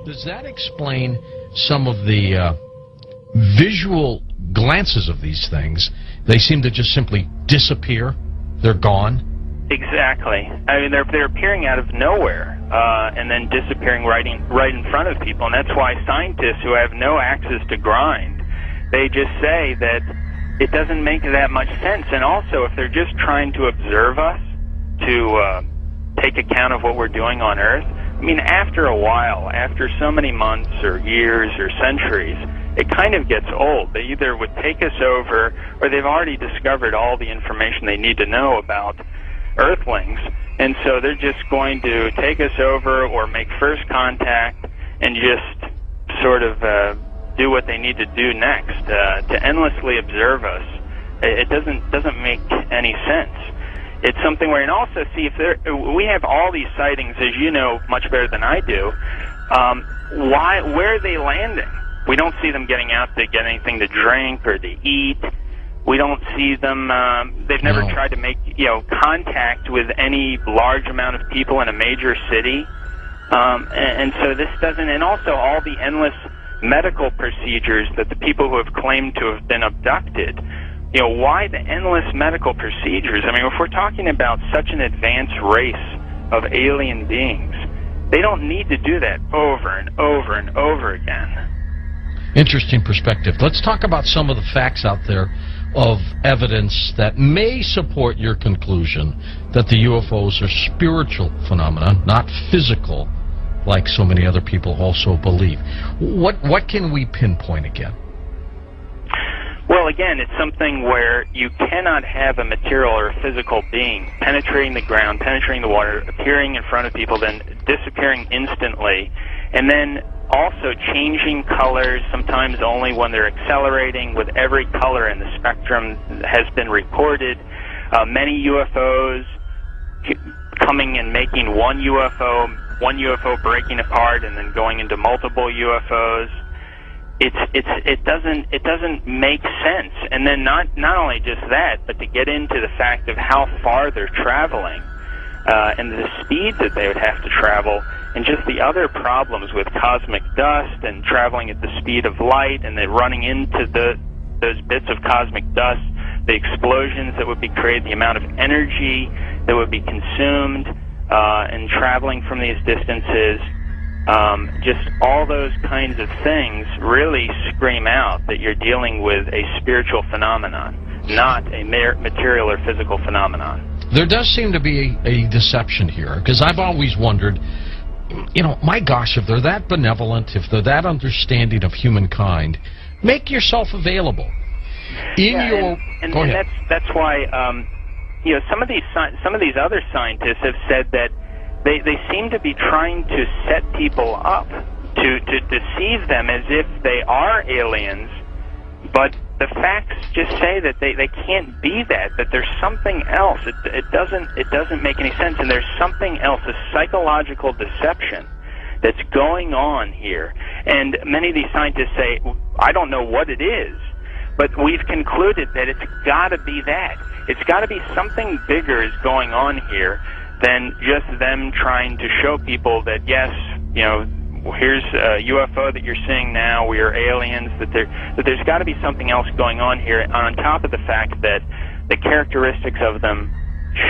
Does that explain some of the visual glances of these things? They seem to just simply disappear. They're gone. Exactly. I mean, they're appearing out of nowhere and then disappearing right in front of people, and that's why scientists who have no axes to grind, they just say that it doesn't make that much sense. And also, if they're just trying to observe us, to take account of what we're doing on Earth, I mean, after a while, after so many months or years or centuries, it kind of gets old. They either would take us over, or they've already discovered all the information they need to know about Earthlings, and so they're just going to take us over or make first contact and just sort of do what they need to do next. To endlessly observe us, it doesn't make any sense. It's something where, and also see if we have all these sightings, as you know much better than I do. Where are they landing? We don't see them getting out to get anything to drink or to eat. We don't see them. They've never tried to make contact with any large amount of people in a major city, and so this doesn't. And also all the endless medical procedures that the people who have claimed to have been abducted. Why the endless medical procedures? I mean, if we're talking about such an advanced race of alien beings, they don't need to do that over and over and over again. Interesting perspective. Let's talk about some of the facts out there of evidence that may support your conclusion that the UFOs are spiritual phenomena, not physical, like so many other people also believe. What can we pinpoint again? Well, Well, again, it's something where you cannot have a material or a physical being penetrating the ground, penetrating the water, appearing in front of people, then disappearing instantly, and then also changing colors, sometimes only when they're accelerating, with every color in the spectrum has been reported. Many UFOs coming and making one UFO breaking apart and then going into multiple UFOs. It doesn't make sense. And then not only just that, but to get into the fact of how far they're traveling and the speeds that they would have to travel, and just the other problems with cosmic dust and traveling at the speed of light, and then running into those bits of cosmic dust, the explosions that would be created, the amount of energy that would be consumed in traveling from these distances. Just all those kinds of things really scream out that you're dealing with a spiritual phenomenon, not a material or physical phenomenon. There does seem to be a deception here, because I've always wondered, my gosh, if they're that benevolent, if they're that understanding of humankind, make yourself available. That's why some of these other scientists have said that they seem to be trying to set people up to deceive them as if they are aliens, but the facts just say that they can't be that there's something else. It doesn't make any sense, and there's something else, a psychological deception that's going on here. And many of these scientists say, I don't know what it is, but we've concluded that it's got to be that. It's got to be something bigger is going on here than just them trying to show people that, yes, here's a UFO that you're seeing now, we are aliens, that there's got to be something else going on here, on top of the fact that the characteristics of them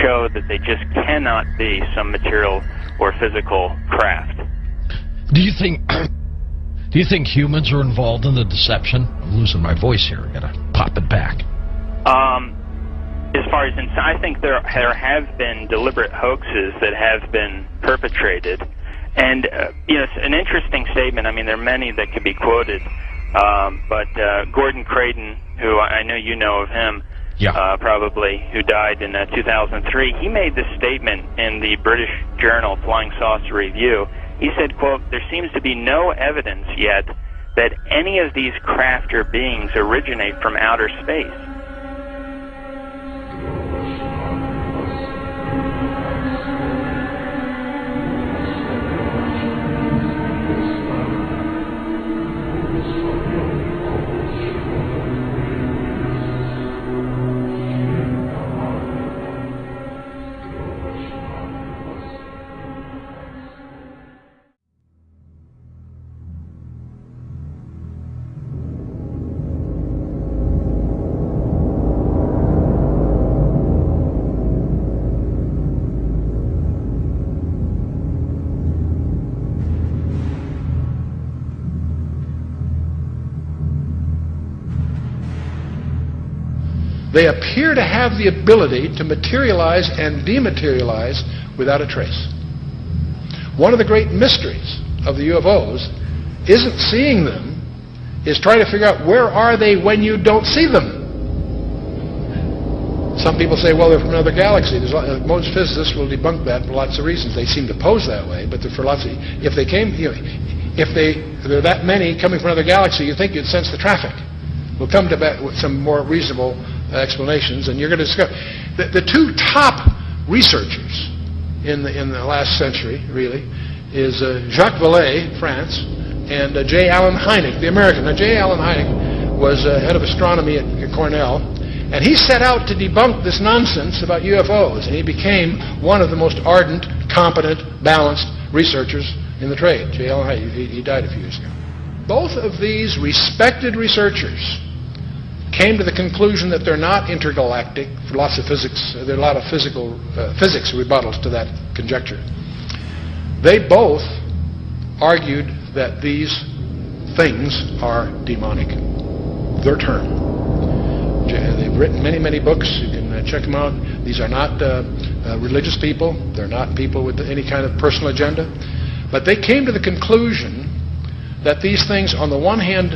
show that they just cannot be some material or physical craft. Do you think humans are involved in the deception? I'm losing my voice here. I gotta pop it back. As far as I think there have been deliberate hoaxes that have been perpetrated, and it's an interesting statement. I mean, there are many that could be quoted, but Gordon Creighton, who I know you know of him, probably, who died in 2003, he made this statement in the British journal Flying Saucer Review. He said, quote, "There seems to be no evidence yet that any of these craft or beings originate from outer space." They appear to have the ability to materialize and dematerialize without a trace. One of the great mysteries of the UFOs isn't seeing them, is trying to figure out where are they when you don't see them. Some people say, well, they're from another galaxy. Most physicists will debunk that for lots of reasons. They seem to pose that way, but for lots of, if they came, if there are that many coming from another galaxy, you think you'd sense the traffic. We'll come to that with some more reasonable explanations, and you're going to discover the two top researchers in the last century, really, is Jacques Vallée, France, and J. Allen Hynek, the American. Now, J. Allen Hynek was head of astronomy at Cornell, and he set out to debunk this nonsense about UFOs, and he became one of the most ardent, competent, balanced researchers in the trade. J. Allen Hynek, he died a few years ago. Both of these respected researchers came to the conclusion that they're not intergalactic for lots of physics. There are a lot of physics rebuttals to that conjecture. They both argued that these things are demonic. Their term. They've written many, many books. You can check them out. These are not religious people. They're not people with any kind of personal agenda. But they came to the conclusion that these things, on the one hand,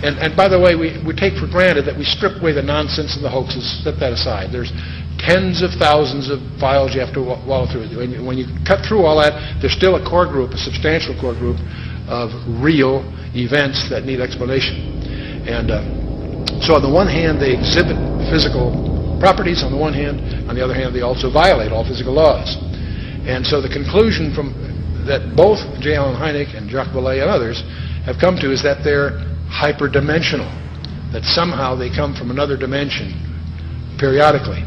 And by the way, we take for granted that we strip away the nonsense and the hoaxes, set that aside. There's tens of thousands of files you have to wallow through. When you cut through all that, there's still a core group, a substantial core group of real events that need explanation. And so on the one hand, they exhibit physical properties on the one hand. On the other hand, they also violate all physical laws. And so the conclusion that both J. Allen Hynek and Jacques Vallée and others have come to is that they're hyperdimensional, that somehow they come from another dimension periodically.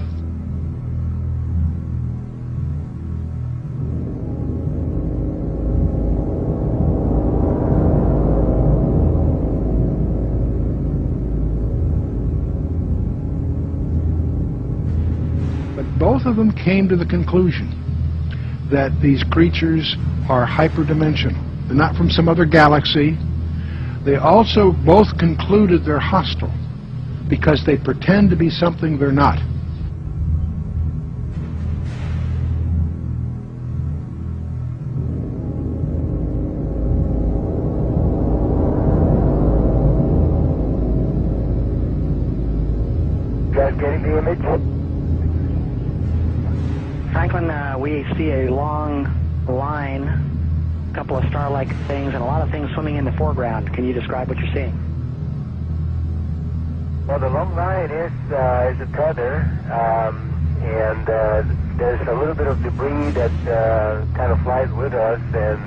But both of them came to the conclusion that these creatures are hyperdimensional. They're not from some other galaxy. They also both concluded they're hostile because they pretend to be something they're not. Just getting the image. Franklin, we see a long line, a couple of star-like things, and a lot of things swimming in the foreground. Can you describe what you're seeing? Well, the long line is a tether, and there's a little bit of debris that kind of flies with us, and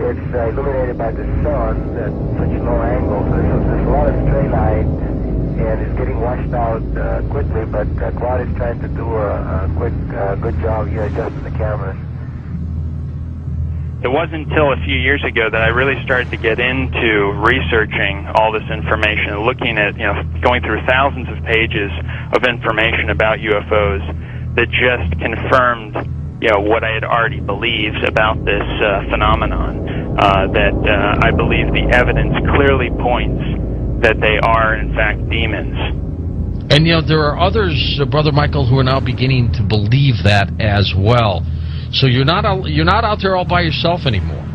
it's illuminated by the sun at such a low angle. So there's a lot of stray light, and it's getting washed out quickly, but Claude is trying to do a quick, good job here adjusting the cameras. It wasn't until a few years ago that I really started to get into researching all this information, looking at, going through thousands of pages of information about UFOs that just confirmed, what I had already believed about this phenomenon. That I believe the evidence clearly points that they are, in fact, demons. And, there are others, Brother Michael, who are now beginning to believe that as well. So you're not out there all by yourself anymore.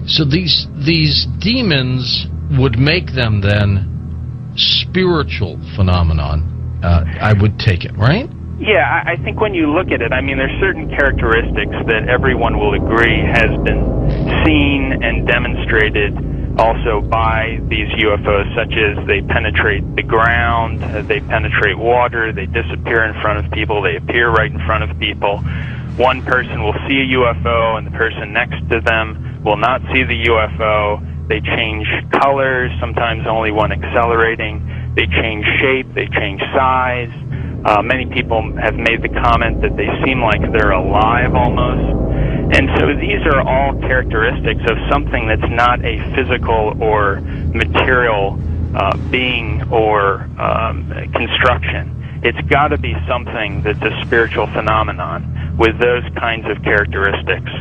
So these demons would make them then spiritual phenomenon. I would take it, right? Yeah, I think when you look at it, there's certain characteristics that everyone will agree has been seen and demonstrated also by these UFOs, such as they penetrate the ground, they penetrate water, they disappear in front of people, they appear right in front of people. One person will see a UFO and the person next to them will not see the UFO. They change colors, sometimes only one accelerating. They change shape, they change size. Many people have made the comment that they seem like they're alive almost. And so these are all characteristics of something that's not a physical or material being or construction. It's got to be something that's a spiritual phenomenon with those kinds of characteristics.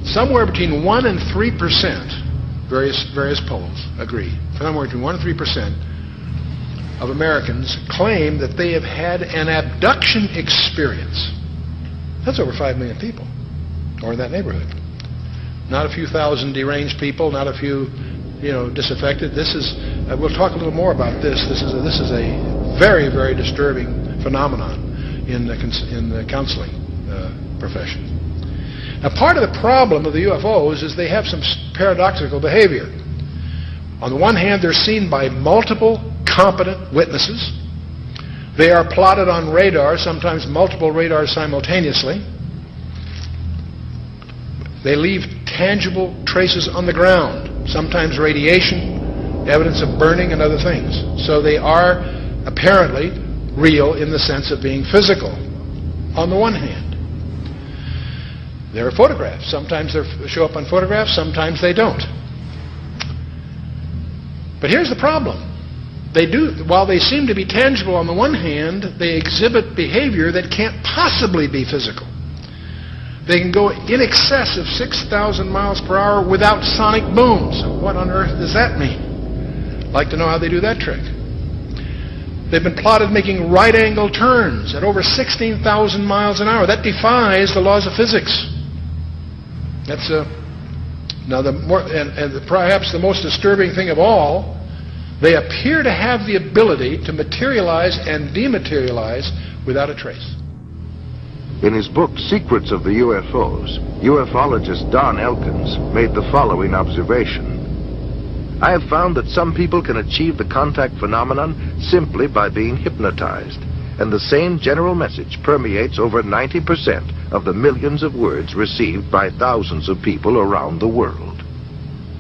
Somewhere between 1 and 3%, various polls agree, somewhere between 1 and 3% of Americans claim that they have had an abduction experience. That's over 5 million people, or in that neighborhood. Not a few thousand deranged people, not a few disaffected. This is we'll talk a little more about this. This is a very, very disturbing phenomenon in the counseling profession. Now, part of the problem of the UFOs is they have some paradoxical behavior. On the one hand, they're seen by multiple competent witnesses. They are plotted on radar, sometimes multiple radars simultaneously. They leave tangible traces on the ground, sometimes radiation, evidence of burning, and other things. So they are apparently real in the sense of being physical, on the one hand. There are photographs. Sometimes they show up on photographs, sometimes they don't. But here's the problem. While they seem to be tangible on the one hand, they exhibit behavior that can't possibly be physical. They can go in excess of 6,000 miles per hour without sonic booms. What on earth does that mean? I'd like to know how they do that trick. They've been plotted making right-angle turns at over 16,000 miles an hour. That defies the laws of physics. That's perhaps the most disturbing thing of all. They appear to have the ability to materialize and dematerialize without a trace. In his book, Secrets of the UFOs, ufologist Don Elkins made the following observation. I have found that some people can achieve the contact phenomenon simply by being hypnotized, and the same general message permeates over 90% of the millions of words received by thousands of people around the world.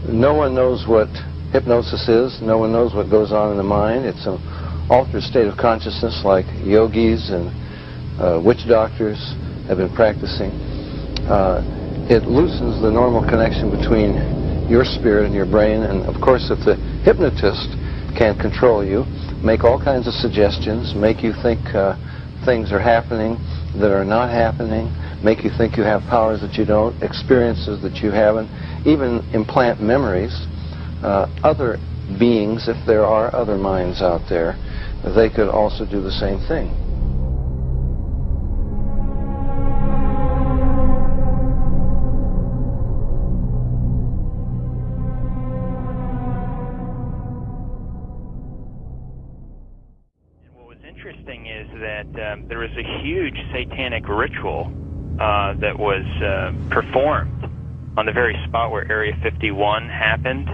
No one knows what hypnosis is. No one knows what goes on in the mind. It's an altered state of consciousness like yogis and witch doctors have been practicing. It loosens the normal connection between your spirit and your brain, and of course if the hypnotist can control you, make all kinds of suggestions, make you think things are happening that are not happening, make you think you have powers that you don't, experiences that you haven't, even implant memories. Other beings, if there are other minds out there, they could also do the same thing. Interesting is that there was a huge satanic ritual that was performed on the very spot where Area 51 happened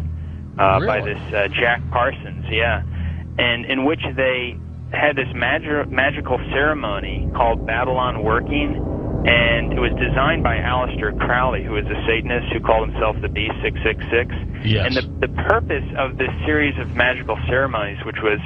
by this Jack Parsons, and in which they had this magical ceremony called Babylon Working, and it was designed by Aleister Crowley, who is a Satanist who called himself the B666. Yes. And the purpose of this series of magical ceremonies, which was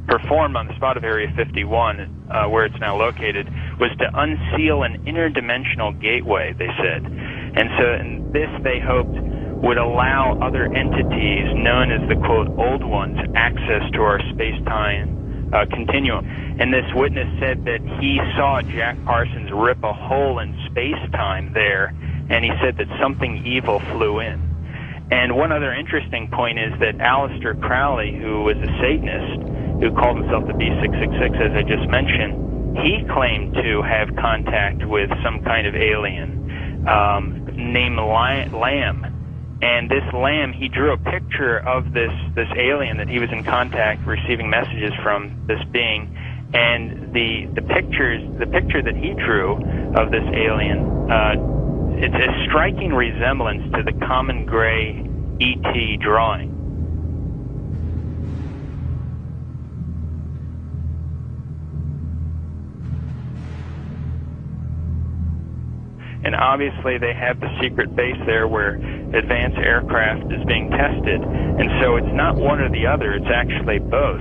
performed on the spot of Area 51, where it's now located, was to unseal an interdimensional gateway, they said. And so in this, they hoped, would allow other entities known as the, quote, old ones, access to our space-time continuum. And this witness said that he saw Jack Parsons rip a hole in space-time there, and he said that something evil flew in. And one other interesting point is that Aleister Crowley, who was a Satanist, who called himself the B666, as I just mentioned, he claimed to have contact with some kind of alien named Lamb. And this Lamb, he drew a picture of this alien that he was in contact, receiving messages from this being. And the picture that he drew of this alien, it's a striking resemblance to the common gray ET drawing. And obviously they have the secret base there where advanced aircraft is being tested. And so it's not one or the other, it's actually both.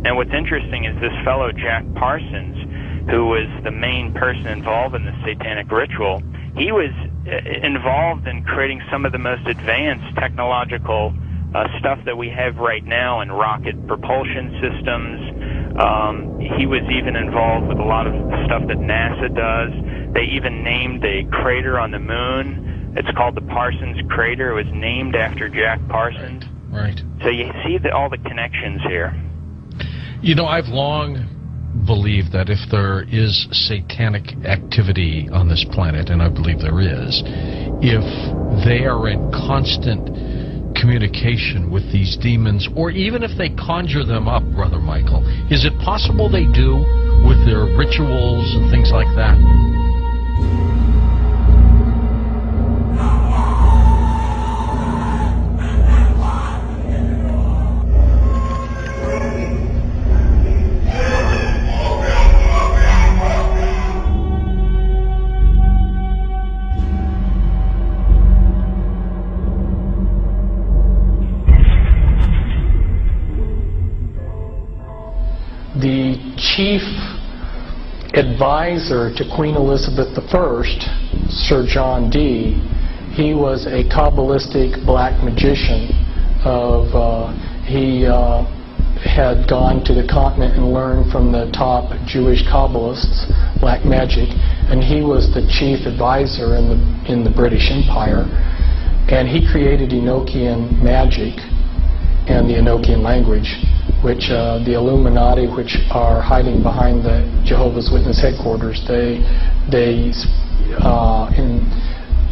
And what's interesting is this fellow Jack Parsons, who was the main person involved in the satanic ritual, he was involved in creating some of the most advanced technological stuff that we have right now in rocket propulsion systems. He was even involved with a lot of stuff that NASA does. They even named a crater on the moon. It's called the Parsons Crater. It was named after Jack Parsons. Right. So you see all the connections here. You know, I've long believed that if there is satanic activity on this planet, and I believe there is, if they are in constant communication with these demons, or even if they conjure them up, Brother Michael? Is it possible they do with their rituals and things like that? The chief advisor to Queen Elizabeth I, Sir John Dee, he was a Kabbalistic black magician. He had gone to the continent and learned from the top Jewish Kabbalists black magic, and he was the chief advisor in the British Empire, and he created Enochian magic and the Enochian language, which the Illuminati, which are hiding behind the Jehovah's Witness headquarters, they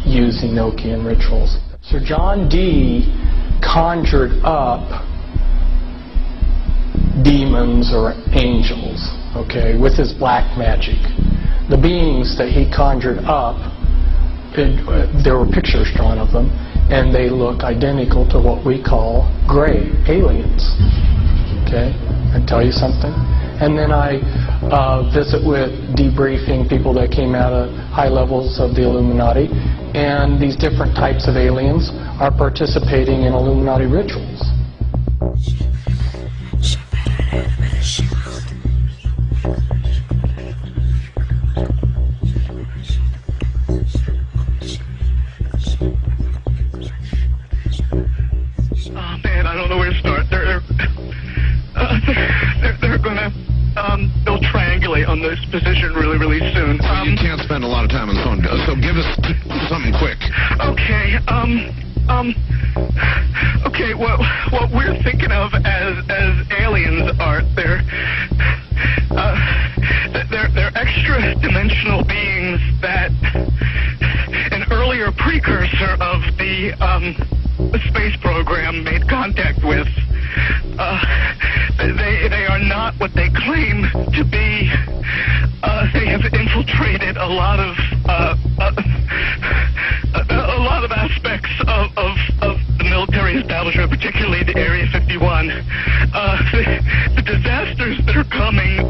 use Enochian rituals. Sir John Dee conjured up demons or angels, okay, with his black magic. The beings that he conjured up, there were pictures drawn of them, and they look identical to what we call gray aliens. Okay, and tell you something. And then I visit with debriefing people that came out of high levels of the Illuminati, and these different types of aliens are participating in Illuminati rituals. Oh man, I don't know where to start. They're gonna they'll triangulate on this position really soon. You can't spend a lot of time on the phone, so give us something quick. Okay, okay, what we're thinking of as aliens are they're extra dimensional beings that an earlier precursor of the space program made contact with. They are not what they claim to be. They have infiltrated a lot of aspects of the military establishment, particularly the Area 51. The disasters that are coming,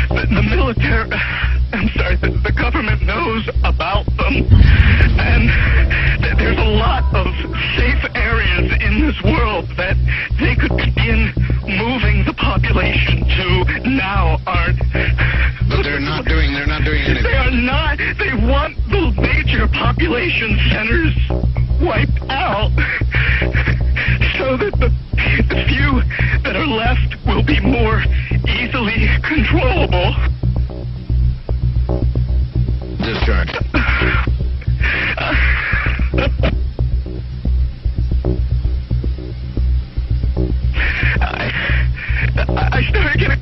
the military, I'm sorry, the government knows about them, and there's a lot of safe areas in this world that they could begin moving the population to now aren't. But they're not doing anything. They are not. They want the major population centers wiped out so that the few that are left will be more easily controllable. Discharge. I started getting...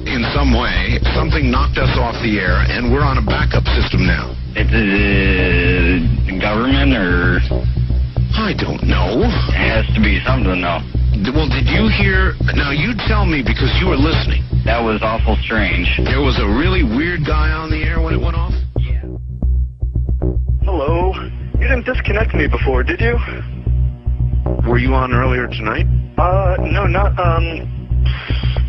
In some way, something knocked us off the air, and we're on a backup system now. It's the government, or... I don't know. It has to be something, though. Well, did you hear... Now, you tell me, because you were listening. That was awful strange. There was a really weird guy on the air when it went off? Yeah. Hello? You didn't disconnect me before, did you? Were you on earlier tonight? No, not,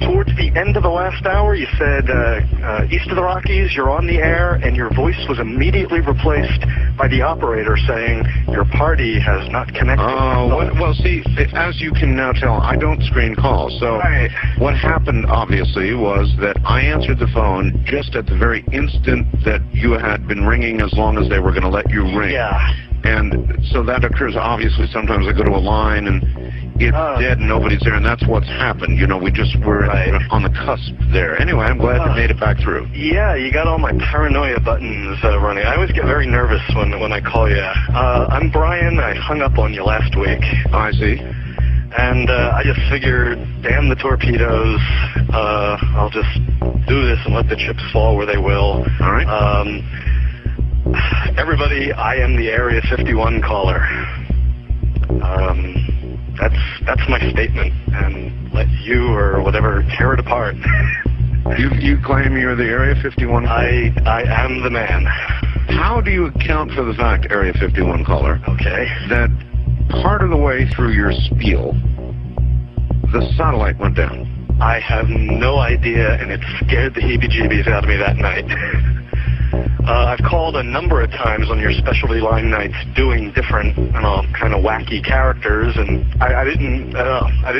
towards the end of the last hour, you said, east of the Rockies, you're on the air, and your voice was immediately replaced by the operator saying, your party has not connected. Oh, well, see, as you can now tell, I don't screen calls, so right. What happened, obviously, was that I answered the phone just at the very instant that you had been ringing as long as they were going to let you ring. Yeah. And so that occurs, obviously, sometimes I go to a line and it's dead and nobody's there, and that's what's happened. You know, we just were on the cusp there. Anyway, I'm glad you made it back through. Yeah, you got all my paranoia buttons running. I always get very nervous when I call you. I'm Brian. I hung up on you last week. I see. And I just figured, damn the torpedoes, I'll just do this and let the chips fall where they will. All right. Everybody, I am the Area 51 caller. That's my statement, and let you or whatever tear it apart. You claim you're the Area 51 caller? I am the man. How do you account for the fact, Area 51 caller, okay, that part of the way through your spiel, the satellite went down? I have no idea, and it scared the heebie-jeebies out of me that night. I've called a number of times on your specialty line nights doing different, kind of wacky characters, and I didn't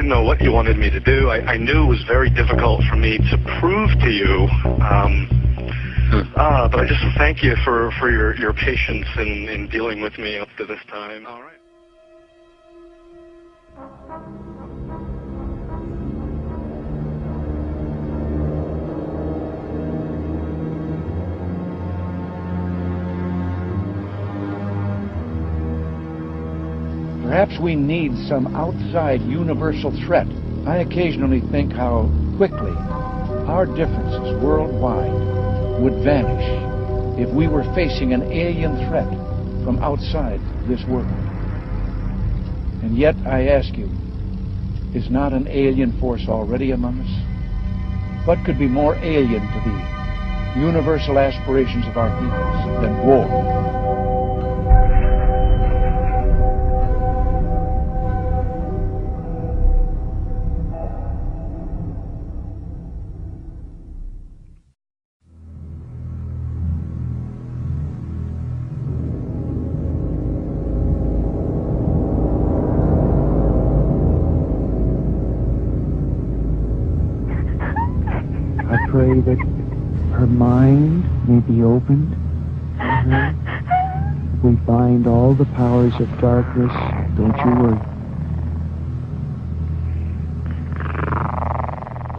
know what you wanted me to do. I knew it was very difficult for me to prove to you, but I just thank you for your patience in dealing with me up to this time. All right. Perhaps we need some outside universal threat. I occasionally think how quickly our differences worldwide would vanish if we were facing an alien threat from outside this world. And yet, I ask you, is not an alien force already among us? What could be more alien to the universal aspirations of our peoples than war? I pray that her mind may be opened to her. We bind all the powers of darkness. Don't you worry.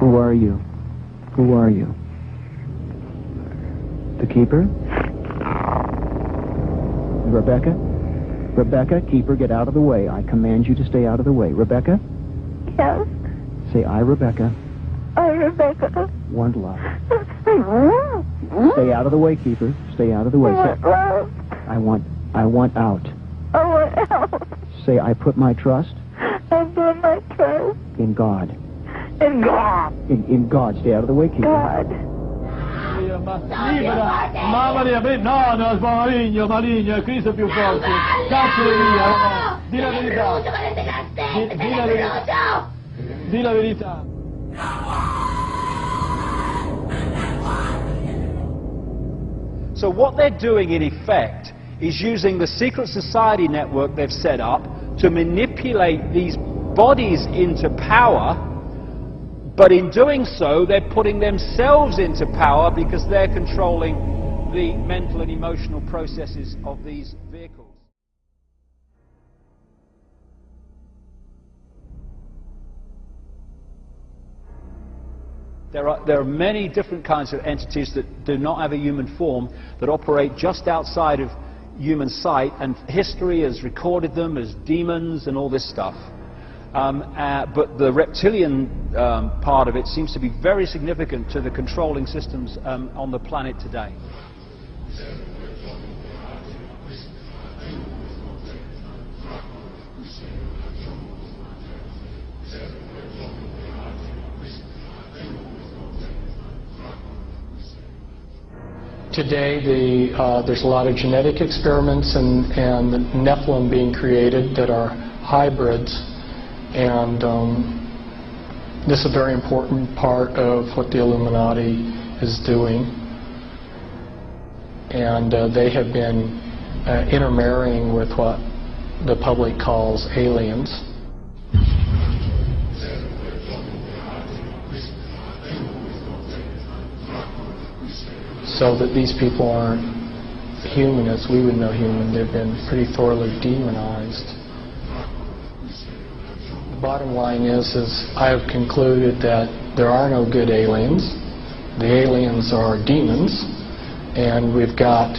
Who are you? Who are you? The Keeper? Rebecca? Rebecca, Keeper, get out of the way. I command you to stay out of the way. Rebecca? Yes? Say, I, Rebecca, I, Rebecca. want love. Stay out of the way, Keeper. Stay out of the way. I want love. I want out. I want out. Say, I put my trust I put my trust in God. in God. In God. Stay out of the way, Keeper. God. Mamma mia, no, no, maligno, maligno, Cristo più forte. Cazzo via, di la verità. Di la verità. So what they're doing in effect is using the secret society network they've set up to manipulate these bodies into power, but in doing so they're putting themselves into power because they're controlling the mental and emotional processes of these vehicles. There are many different kinds of entities that do not have a human form, that operate just outside of human sight, and history has recorded them as demons and all this stuff. But the reptilian part of it seems to be very significant to the controlling systems on the planet today. Today, there's a lot of genetic experiments and the Nephilim being created that are hybrids, and this is a very important part of what the Illuminati is doing. And they have been intermarrying with what the public calls aliens. So that these people aren't human as we would know human. They've been pretty thoroughly demonized. The bottom line is I have concluded that there are no good aliens. The aliens are demons, and we've got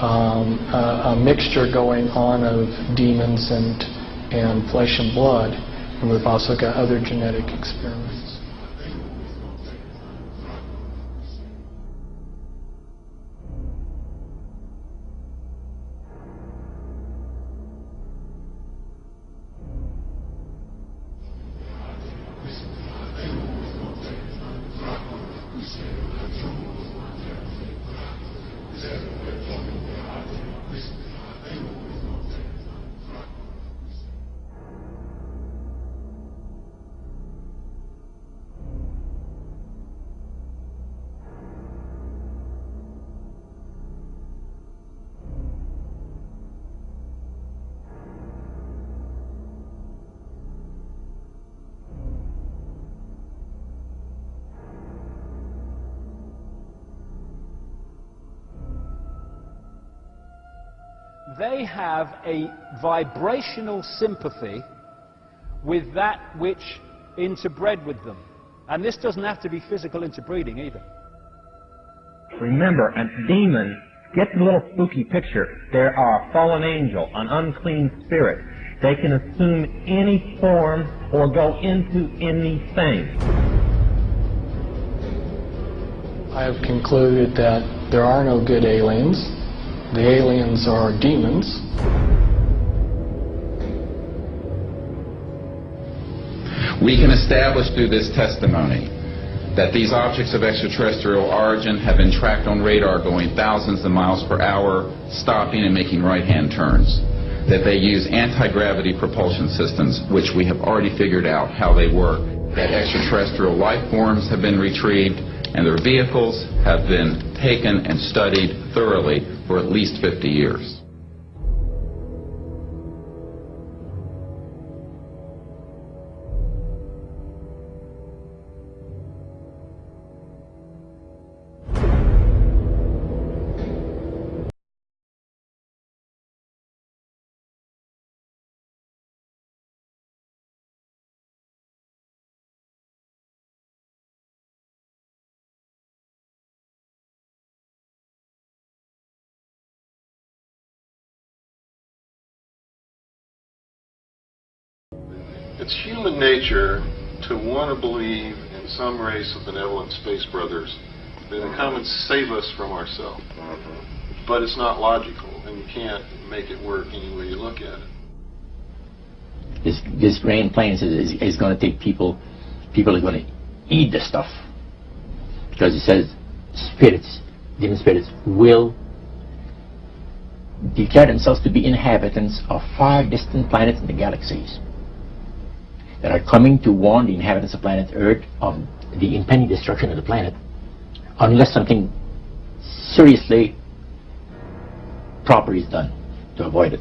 a mixture going on of demons and flesh and blood, And we've also got other genetic experiments. They have a vibrational sympathy with that which interbred with them. And this doesn't have to be physical interbreeding either. Remember, a demon gets a little spooky picture. They are a fallen angel, an unclean spirit. They can assume any form or go into anything. I have concluded that there are no good aliens. The aliens are demons. We can establish through this testimony that these objects of extraterrestrial origin have been tracked on radar going thousands of miles per hour, stopping and making right-hand turns. That they use anti-gravity propulsion systems, which we have already figured out how they work. That extraterrestrial life forms have been retrieved, and their vehicles have been taken and studied thoroughly for at least 50 years. It's human nature to want to believe in some race of benevolent space brothers that will come and save us from ourselves. But it's not logical, and you can't make it work any way you look at it. This grand plan is going to take people are going to eat the stuff. Because it says spirits, demon spirits, will declare themselves to be inhabitants of far distant planets in the galaxies that are coming to warn the inhabitants of planet Earth of the impending destruction of the planet unless something seriously proper is done to avoid it.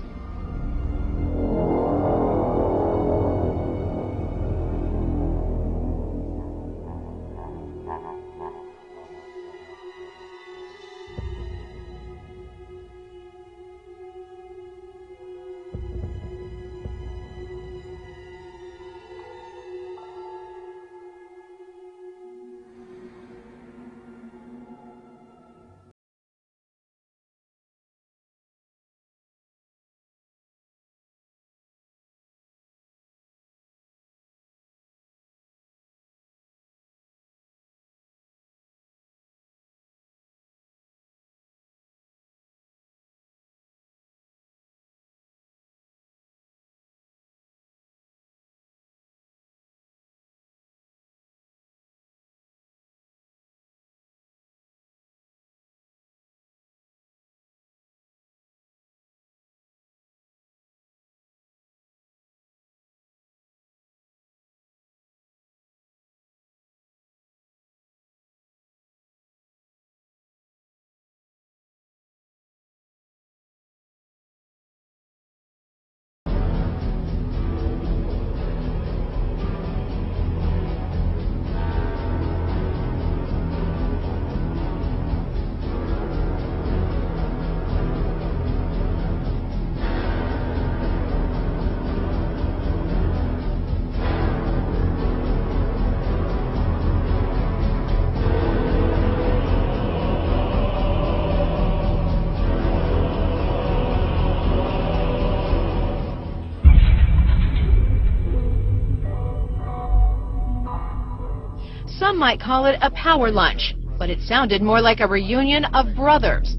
Some might call it a power lunch, but it sounded more like a reunion of brothers.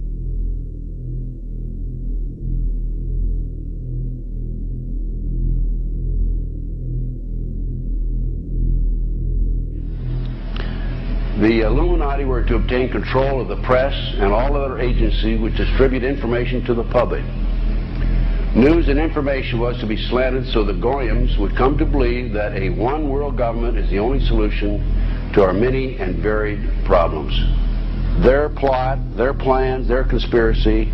The Illuminati were to obtain control of the press and all other agencies which distribute information to the public. News and information was to be slanted so the Goyams would come to believe that a one world government is the only solution to our many and varied problems. Their plot, their plans, their conspiracy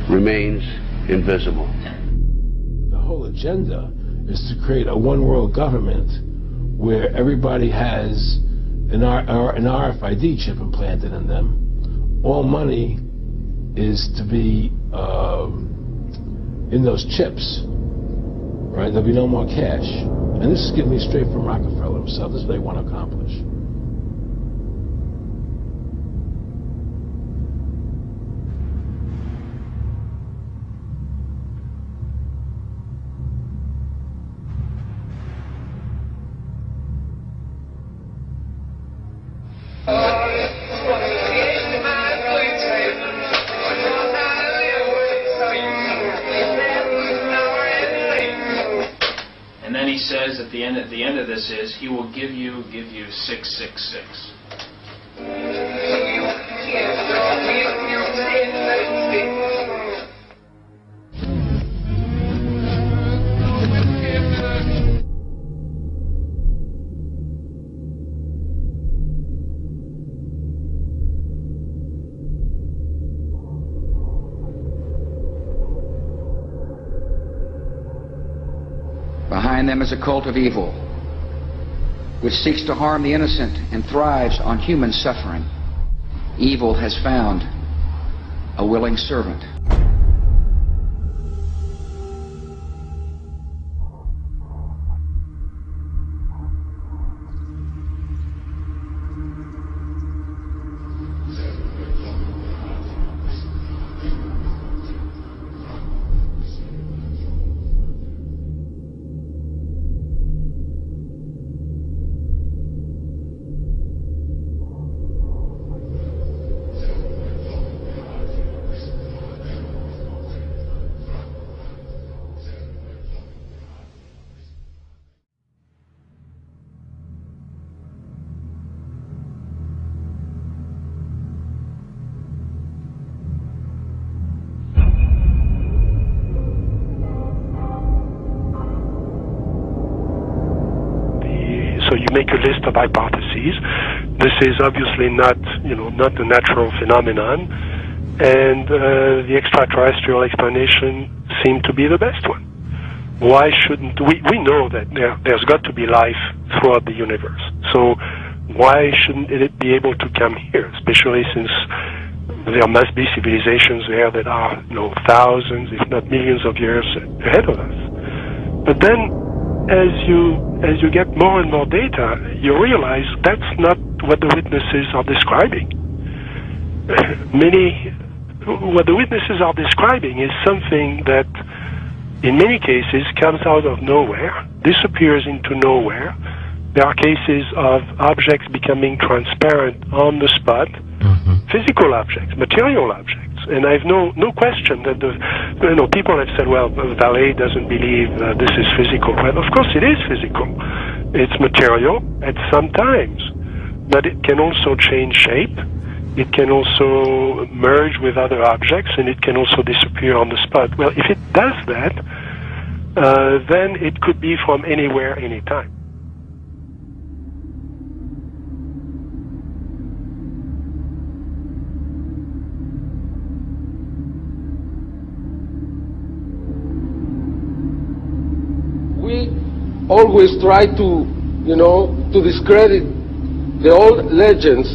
remains invisible. The whole agenda is to create a one world government where everybody has an RFID chip implanted in them. All money is to be in those chips, right? There'll be no more cash. And this is given me straight from Rockefeller himself. This is what they want to accomplish. And then he says at the end of this is he will give you 666. Behind them is a cult of evil, which seeks to harm the innocent and thrives on human suffering. Evil has found a willing servant. So you make a list of hypotheses. This is obviously not a natural phenomenon, and the extraterrestrial explanation seemed to be the best one. Why shouldn't we know that there's got to be life throughout the universe? So why shouldn't it be able to come here, especially since there must be civilizations there that are thousands, if not millions of years ahead of us? But then as you get more and more data, you realize that's not what the witnesses are describing. What the witnesses are describing is something that, in many cases, comes out of nowhere, disappears into nowhere. There are cases of objects becoming transparent on the spot, physical objects, material objects. And I've no question that people have said, well, the valet doesn't believe this is physical. Well, of course it is physical. It's material at some times, but it can also change shape. It can also merge with other objects, and it can also disappear on the spot. Well, if it does that, then it could be from anywhere, anytime. We always try to, to discredit the old legends,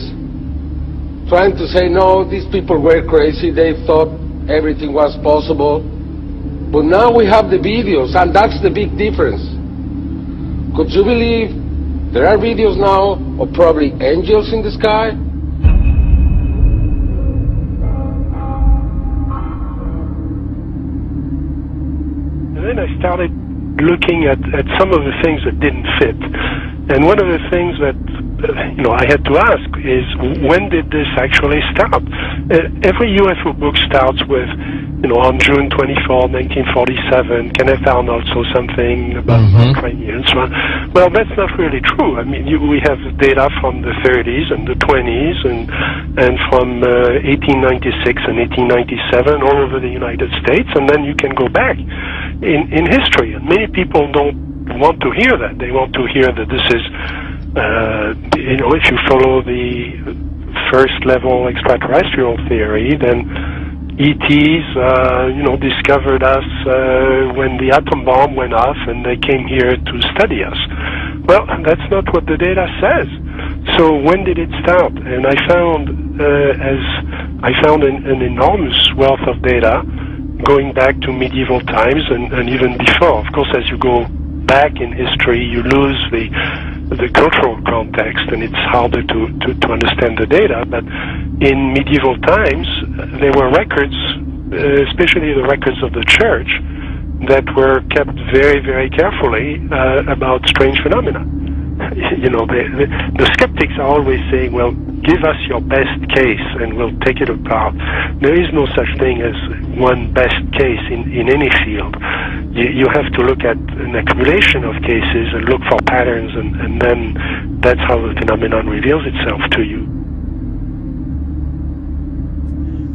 trying to say, no, these people were crazy, they thought everything was possible. But now we have the videos, and that's the big difference. Could you believe there are videos now of probably angels in the sky? And then I started looking at some of the things that didn't fit. And one of the things that I had to ask is, when did this actually start? Every UFO book starts with, on June 24, 1947, Kenneth Arnold saw something about cranium and so on. Well, that's not really true. I mean, we have data from the 30s and the 20s and from 1896 and 1897 all over the United States, and then you can go back in history. And many people don't want to hear that. They want to hear that this is, if you follow the first level extraterrestrial theory, then ETs, discovered us when the atom bomb went off and they came here to study us. Well, that's not what the data says. So when did it start? And I found an enormous wealth of data going back to medieval times and even before. Of course, as you go back in history, you lose the cultural context, and it's harder to understand the data. But in medieval times, there were records, especially the records of the church, that were kept very, very carefully about strange phenomena. The skeptics are always saying, well, give us your best case and we'll take it apart. There is no such thing as one best case in any field. You have to look at an accumulation of cases and look for patterns, and then that's how the phenomenon reveals itself to you.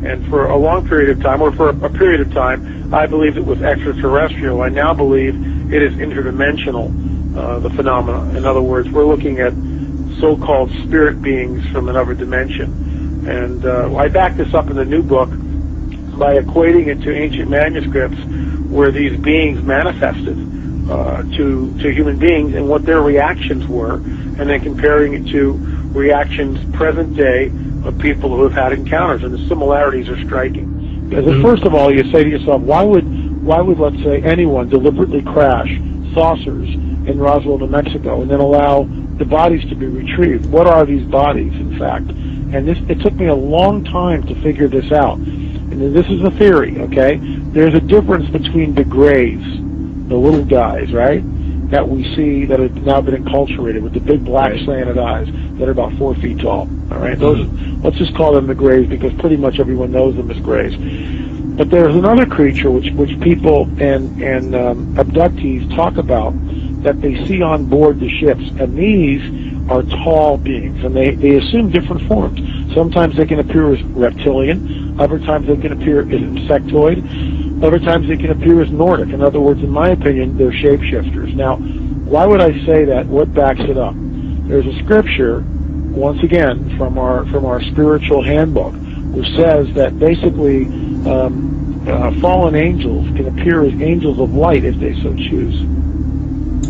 And for a long period of time, or for a period of time, I believed it was extraterrestrial. I now believe it is interdimensional, the phenomena. In other words, we're looking at so-called spirit beings from another dimension. And I back this up in the new book by equating it to ancient manuscripts where these beings manifested to human beings and what their reactions were, and then comparing it to reactions present day of people who have had encounters, and the similarities are striking. Because first of all, you say to yourself, why would let's say anyone deliberately crash saucers in Roswell, New Mexico, and then allow the bodies to be retrieved? What are these bodies, in fact? And it took me a long time to figure this out. And this is a theory, okay? There's a difference between the grays, the little guys, right, that we see that have now been enculturated with the big black slanted eyes that are about 4 feet tall, all right? Those, let's just call them the grays because pretty much everyone knows them as grays. But there's another creature which people and abductees talk about that they see on board the ships, and these are tall beings, and they assume different forms. Sometimes they can appear as reptilian, other times they can appear as insectoid, other times they can appear as Nordic. In other words, in my opinion, they're shapeshifters. Now, why would I say that? What backs it up? There's a scripture, once again, from our spiritual handbook, which says that basically fallen angels can appear as angels of light if they so choose.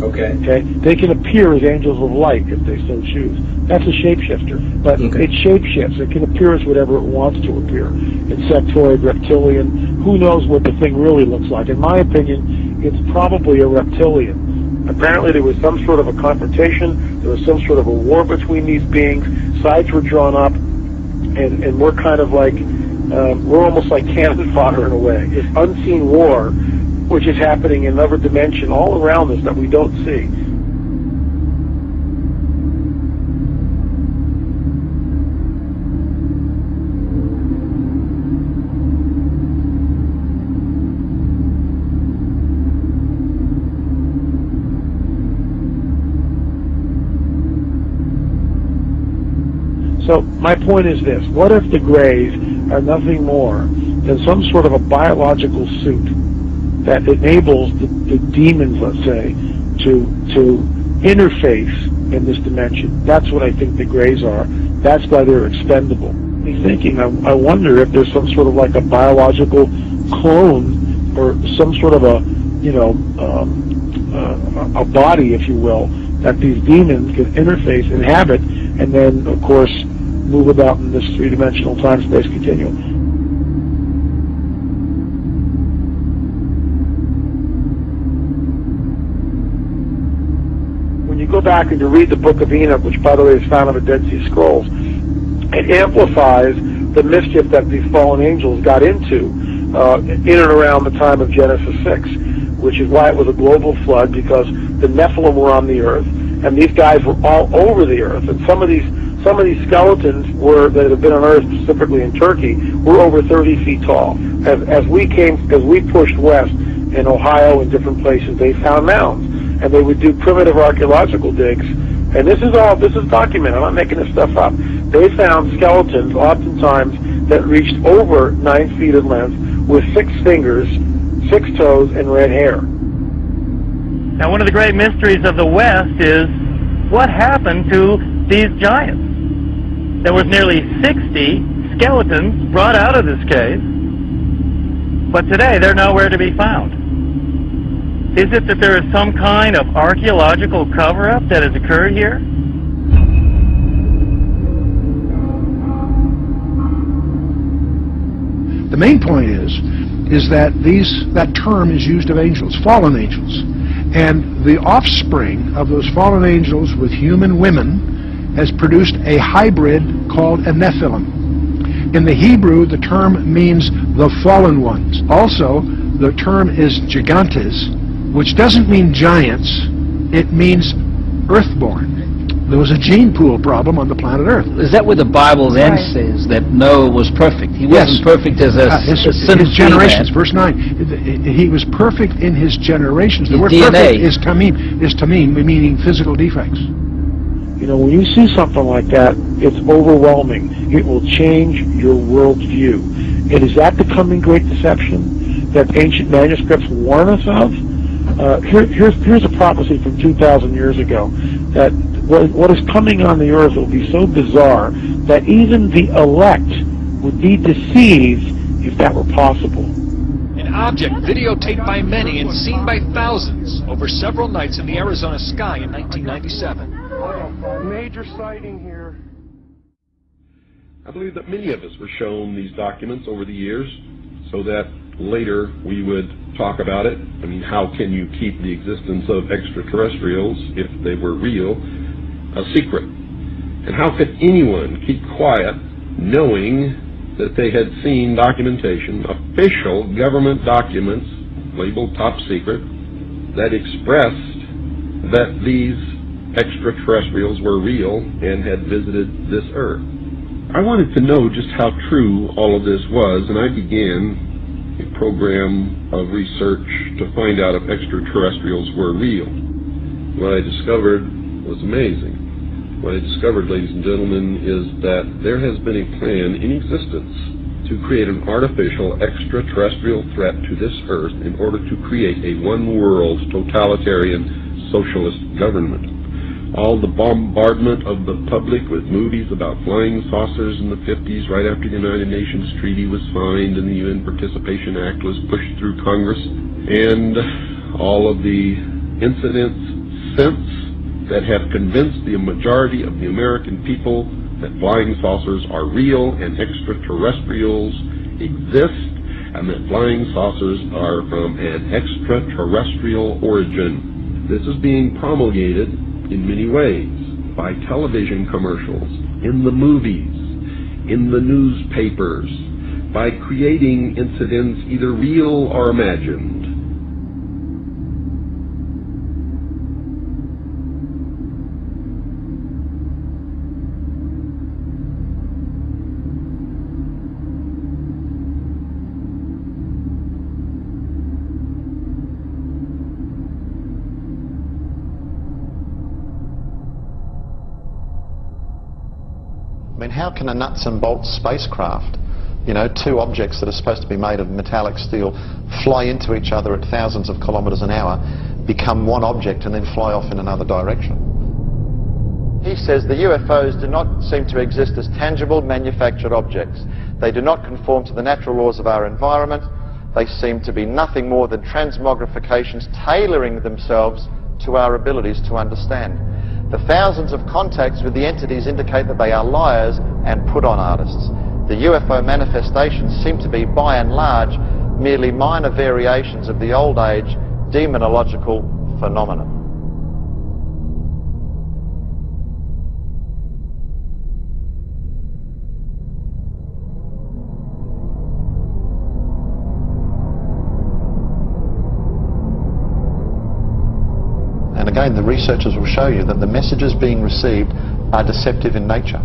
Okay. They can appear as angels of light if they so choose. That's a shapeshifter. But it shapeshifts. It can appear as whatever it wants to appear. Insectoid, reptilian. Who knows what the thing really looks like? In my opinion, it's probably a reptilian. Apparently there was some sort of a confrontation. There was some sort of a war between these beings. Sides were drawn up. And we're kind of like, we're almost like cannon fodder in a way. It's unseen war, which is happening in another dimension all around us that we don't see. So my point is this: what if the Greys are nothing more than some sort of a biological suit that enables the demons, let's say, to interface in this dimension? That's what I think the Greys are. That's why they're expendable. Me thinking, I wonder if there's some sort of like a biological clone or some sort of a body, if you will, that these demons can interface, inhabit, and then, of course, move about in this three-dimensional time-space continuum. When you go back and you read the Book of Enoch, which, by the way, is found on the Dead Sea Scrolls, it amplifies the mischief that these fallen angels got into in and around the time of Genesis 6, which is why it was a global flood, because the Nephilim were on the earth, and these guys were all over the Earth. And some of these skeletons that have been unearthed specifically in Turkey were over 30 feet tall. As we pushed west in Ohio and different places, they found mounds, and they would do primitive archaeological digs. And this is documented. I'm not making this stuff up. They found skeletons, oftentimes, that reached over 9 feet in length, with 6 fingers, 6 toes, and red hair. Now, one of the great mysteries of the West is what happened to these giants. There was nearly 60 skeletons brought out of this cave, but today they're nowhere to be found. Is it that there is some kind of archaeological cover-up that has occurred here? The main point is that that term is used of angels, fallen angels. And the offspring of those fallen angels with human women has produced a hybrid called a Nephilim. In the Hebrew, the term means the fallen ones. Also, the term is gigantes, which doesn't mean giants, it means earthborn. There was a gene pool problem on the planet Earth. Is that where the Bible then says that Noah was perfect? He wasn't perfect as his generations. Verse 9. He was perfect in his generations. The word perfect is tamim, meaning physical defects. You know, when you see something like that, it's overwhelming. It will change your worldview. And is that the coming great deception that ancient manuscripts warn us of? Here's a prophecy from 2,000 years ago that what is coming on the earth will be so bizarre that even the elect would be deceived if that were possible. An object videotaped by many and seen by thousands over several nights in the Arizona sky in 1997. Major sighting here. I believe that many of us were shown these documents over the years so that later we would talk about it. I mean, how can you keep the existence of extraterrestrials, if they were real, a secret? And how could anyone keep quiet knowing that they had seen documentation, official government documents labeled top secret, that expressed that these extraterrestrials were real and had visited this earth? I wanted to know just how true all of this was, and I began a program of research to find out if extraterrestrials were real. What I discovered was amazing. What I discovered, ladies and gentlemen, is that there has been a plan in existence to create an artificial extraterrestrial threat to this earth in order to create a one-world totalitarian socialist government. All the bombardment of the public with movies about flying saucers in the 50s, right after the United Nations Treaty was signed and the UN Participation Act was pushed through Congress, and all of the incidents since that have convinced the majority of the American people that flying saucers are real and extraterrestrials exist, and that flying saucers are from an extraterrestrial origin. This is being promulgated in many ways, by television commercials, in the movies, in the newspapers, by creating incidents either real or imagined. I mean, how can a nuts and bolts spacecraft, you know, two objects that are supposed to be made of metallic steel, fly into each other at thousands of kilometers an hour, become one object and then fly off in another direction? He says the UFOs do not seem to exist as tangible, manufactured objects. They do not conform to the natural laws of our environment. They seem to be nothing more than transmogrifications tailoring themselves to our abilities to understand. The thousands of contacts with the entities indicate that they are liars and put-on artists. The UFO manifestations seem to be, by and large, merely minor variations of the old-age demonological phenomenon. And again, the researchers will show you that the messages being received are deceptive in nature.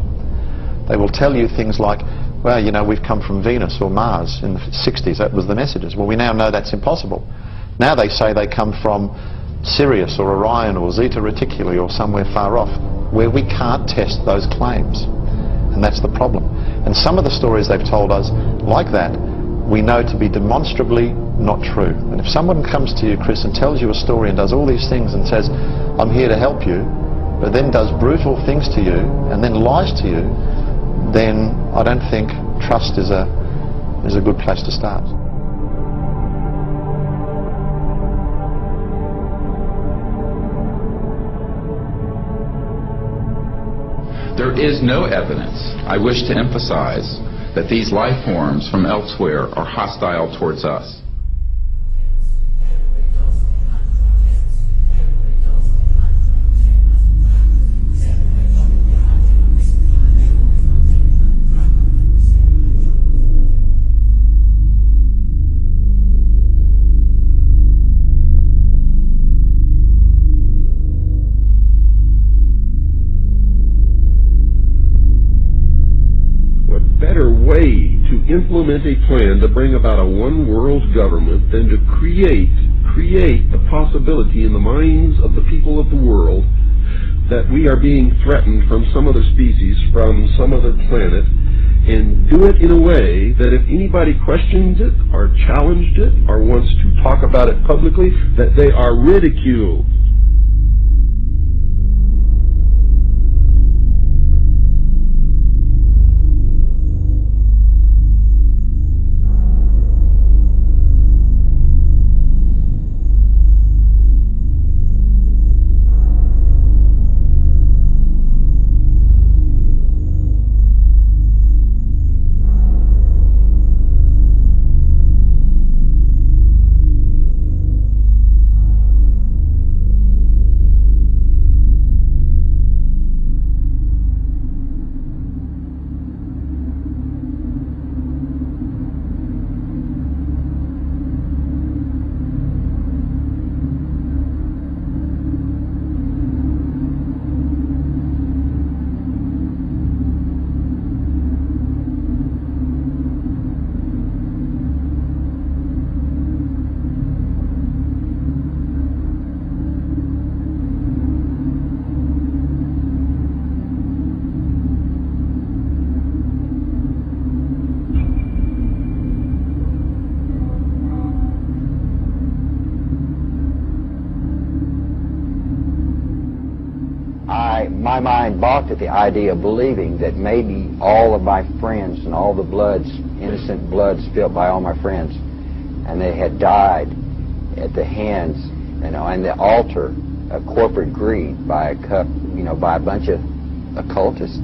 They will tell you things like, well, you know, we've come from Venus or Mars in the 60s. That was the messages. Well, we now know that's impossible. Now they say they come from Sirius or Orion or Zeta Reticuli or somewhere far off, where we can't test those claims. And that's the problem. And some of the stories they've told us, like that, we know to be demonstrably not true. And if someone comes to you, Chris, and tells you a story and does all these things and says, I'm here to help you, but then does brutal things to you and then lies to you, then I don't think trust is a good place to start. There is no evidence, I wish to emphasize, that these life forms from elsewhere are hostile towards us. Way to implement a plan to bring about a one-world government than to create the possibility in the minds of the people of the world that we are being threatened from some other species, from some other planet, and do it in a way that if anybody questions it or challenged it or wants to talk about it publicly, that they are ridiculed. My mind balked at the idea of believing that maybe all of my friends and all the bloods, innocent blood spilled by all my friends, and they had died at the hands, and the altar of corporate greed by by a bunch of occultists.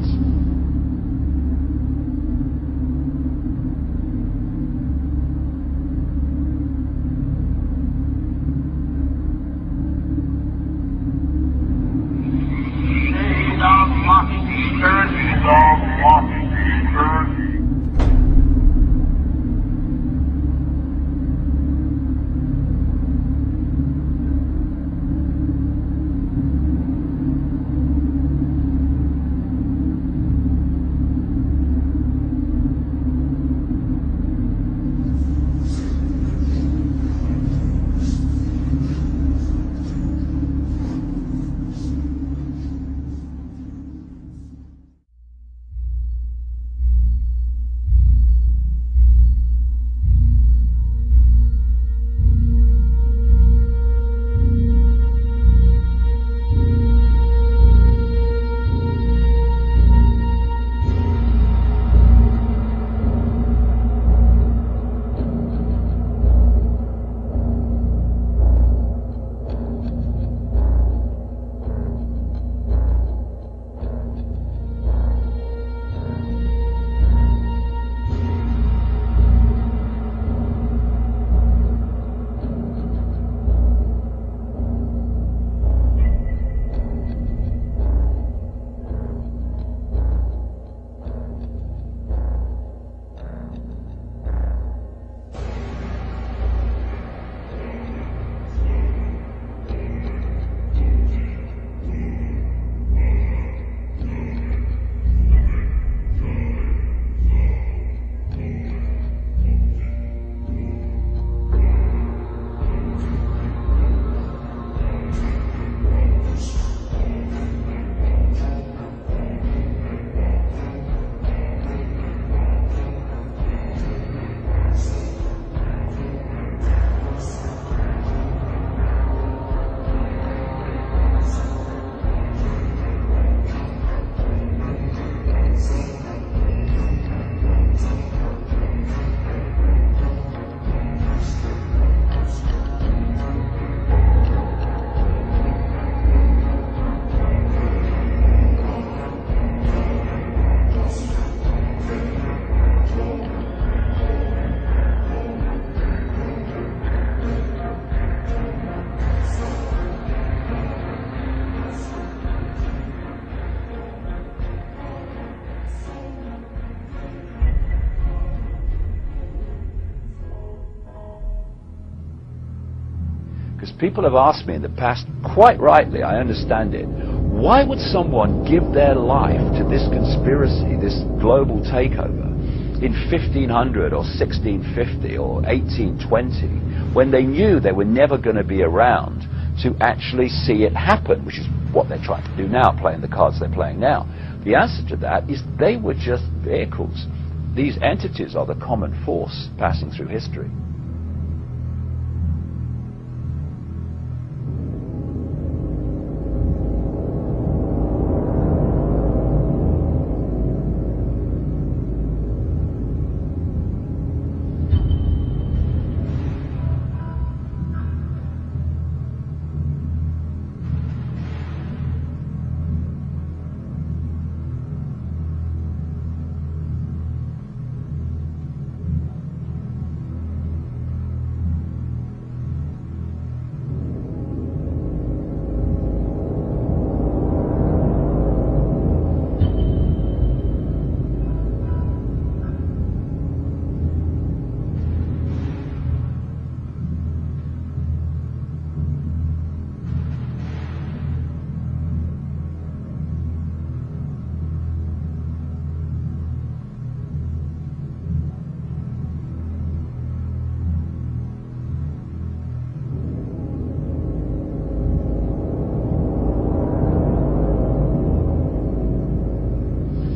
people have asked me in the past, quite rightly, I understand it, why would someone give their life to this conspiracy, this global takeover, in 1500 or 1650 or 1820, when they knew they were never going to be around to actually see it happen, which is what they're trying to do now, playing the cards they're playing now. The answer to that is they were just vehicles. These entities are the common force passing through history.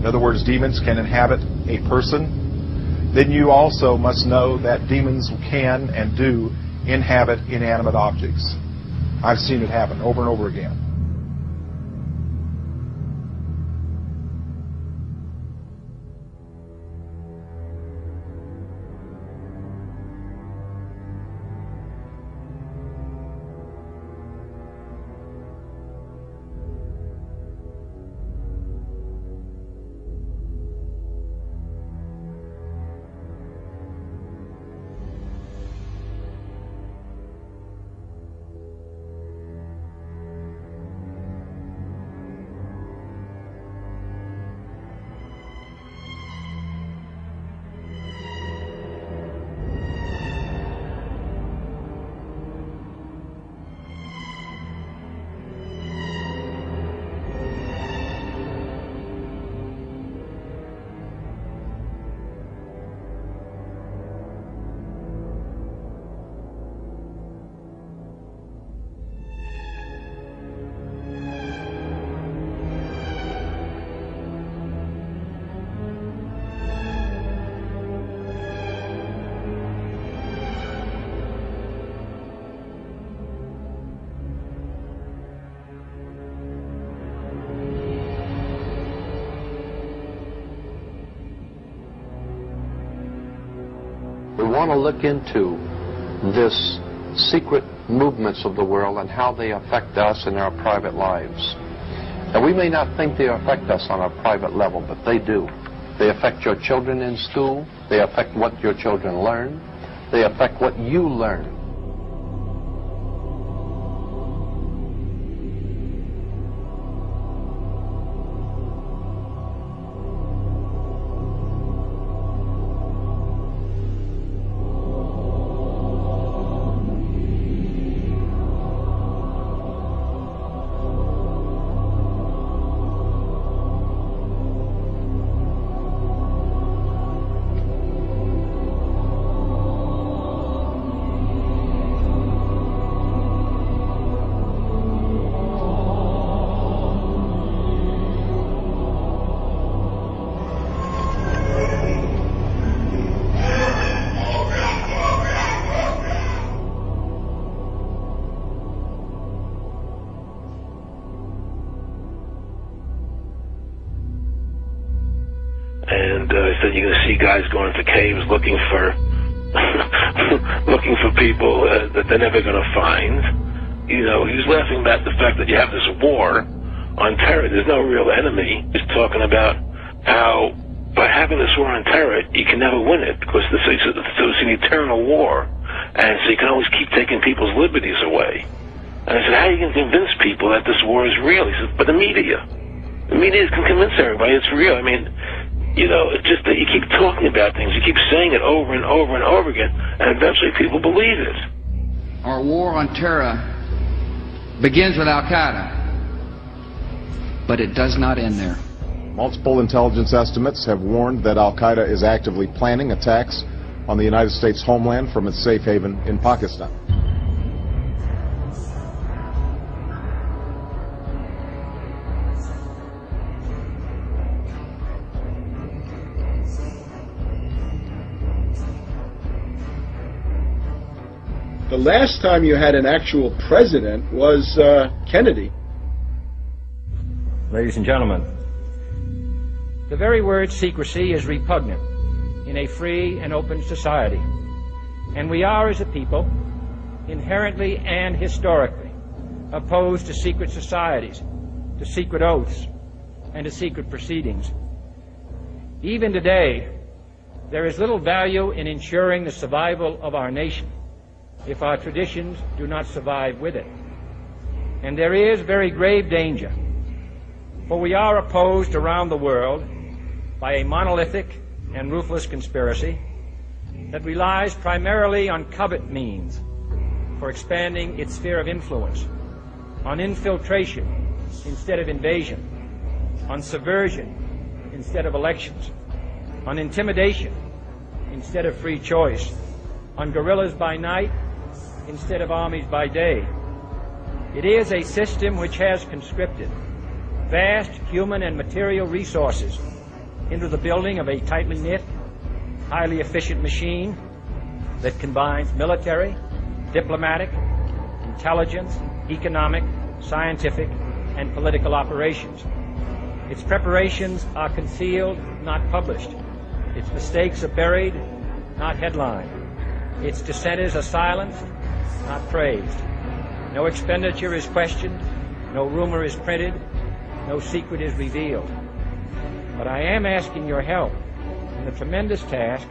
in other words, demons can inhabit a person, then you also must know that demons can and do inhabit inanimate objects. I've seen it happen over and over again. We want to look into this secret movements of the world and how they affect us in our private lives. And we may not think they affect us on a private level, but they do. They affect your children in school. They affect what your children learn. They affect what you learn. And said you're going to see guys going into caves looking for looking for people that they're never going to find. You know, he was laughing about the fact that you have this war on terror. There's no real enemy. He's talking about how by having this war on terror, you can never win it because it's an eternal war, and so you can always keep taking people's liberties away. And I said, how are you going to convince people that this war is real? He said, but the media can convince everybody it's real. I mean, you know, it's just that you keep talking about things, you keep saying it over and over and over again, and eventually people believe it. our war on terror begins with Al-Qaeda, but it does not end there. Multiple intelligence estimates have warned that Al-Qaeda is actively planning attacks on the United States homeland from its safe haven in Pakistan. The last time you had an actual president was Kennedy. Ladies and gentlemen, the very word secrecy is repugnant in a free and open society. And we are, as a people, inherently and historically opposed to secret societies, to secret oaths, and to secret proceedings. Even today, there is little value in ensuring the survival of our nation if our traditions do not survive with it. And there is very grave danger, for we are opposed around the world by a monolithic and ruthless conspiracy that relies primarily on covert means for expanding its sphere of influence, on infiltration instead of invasion, on subversion instead of elections, on intimidation instead of free choice, on guerrillas by night instead of armies by day. It is a system which has conscripted vast human and material resources into the building of a tightly knit, highly efficient machine that combines military, diplomatic, intelligence, economic, scientific, and political operations. Its preparations are concealed, not published. Its mistakes are buried, not headlined. Its dissenters are silenced, not praised. No expenditure is questioned, no rumor is printed, no secret is revealed. But I am asking your help in the tremendous task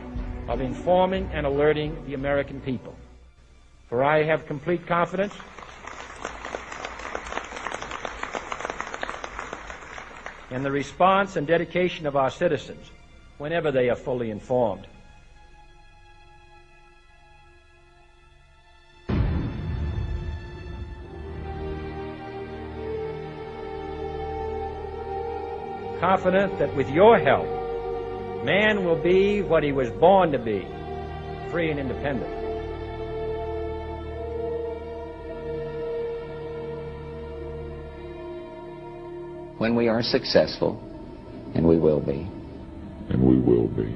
of informing and alerting the American people. For I have complete confidence in the response and dedication of our citizens whenever they are fully informed. Confident that with your help, man will be what he was born to be, free and independent. When we are successful, and we will be, And we will be.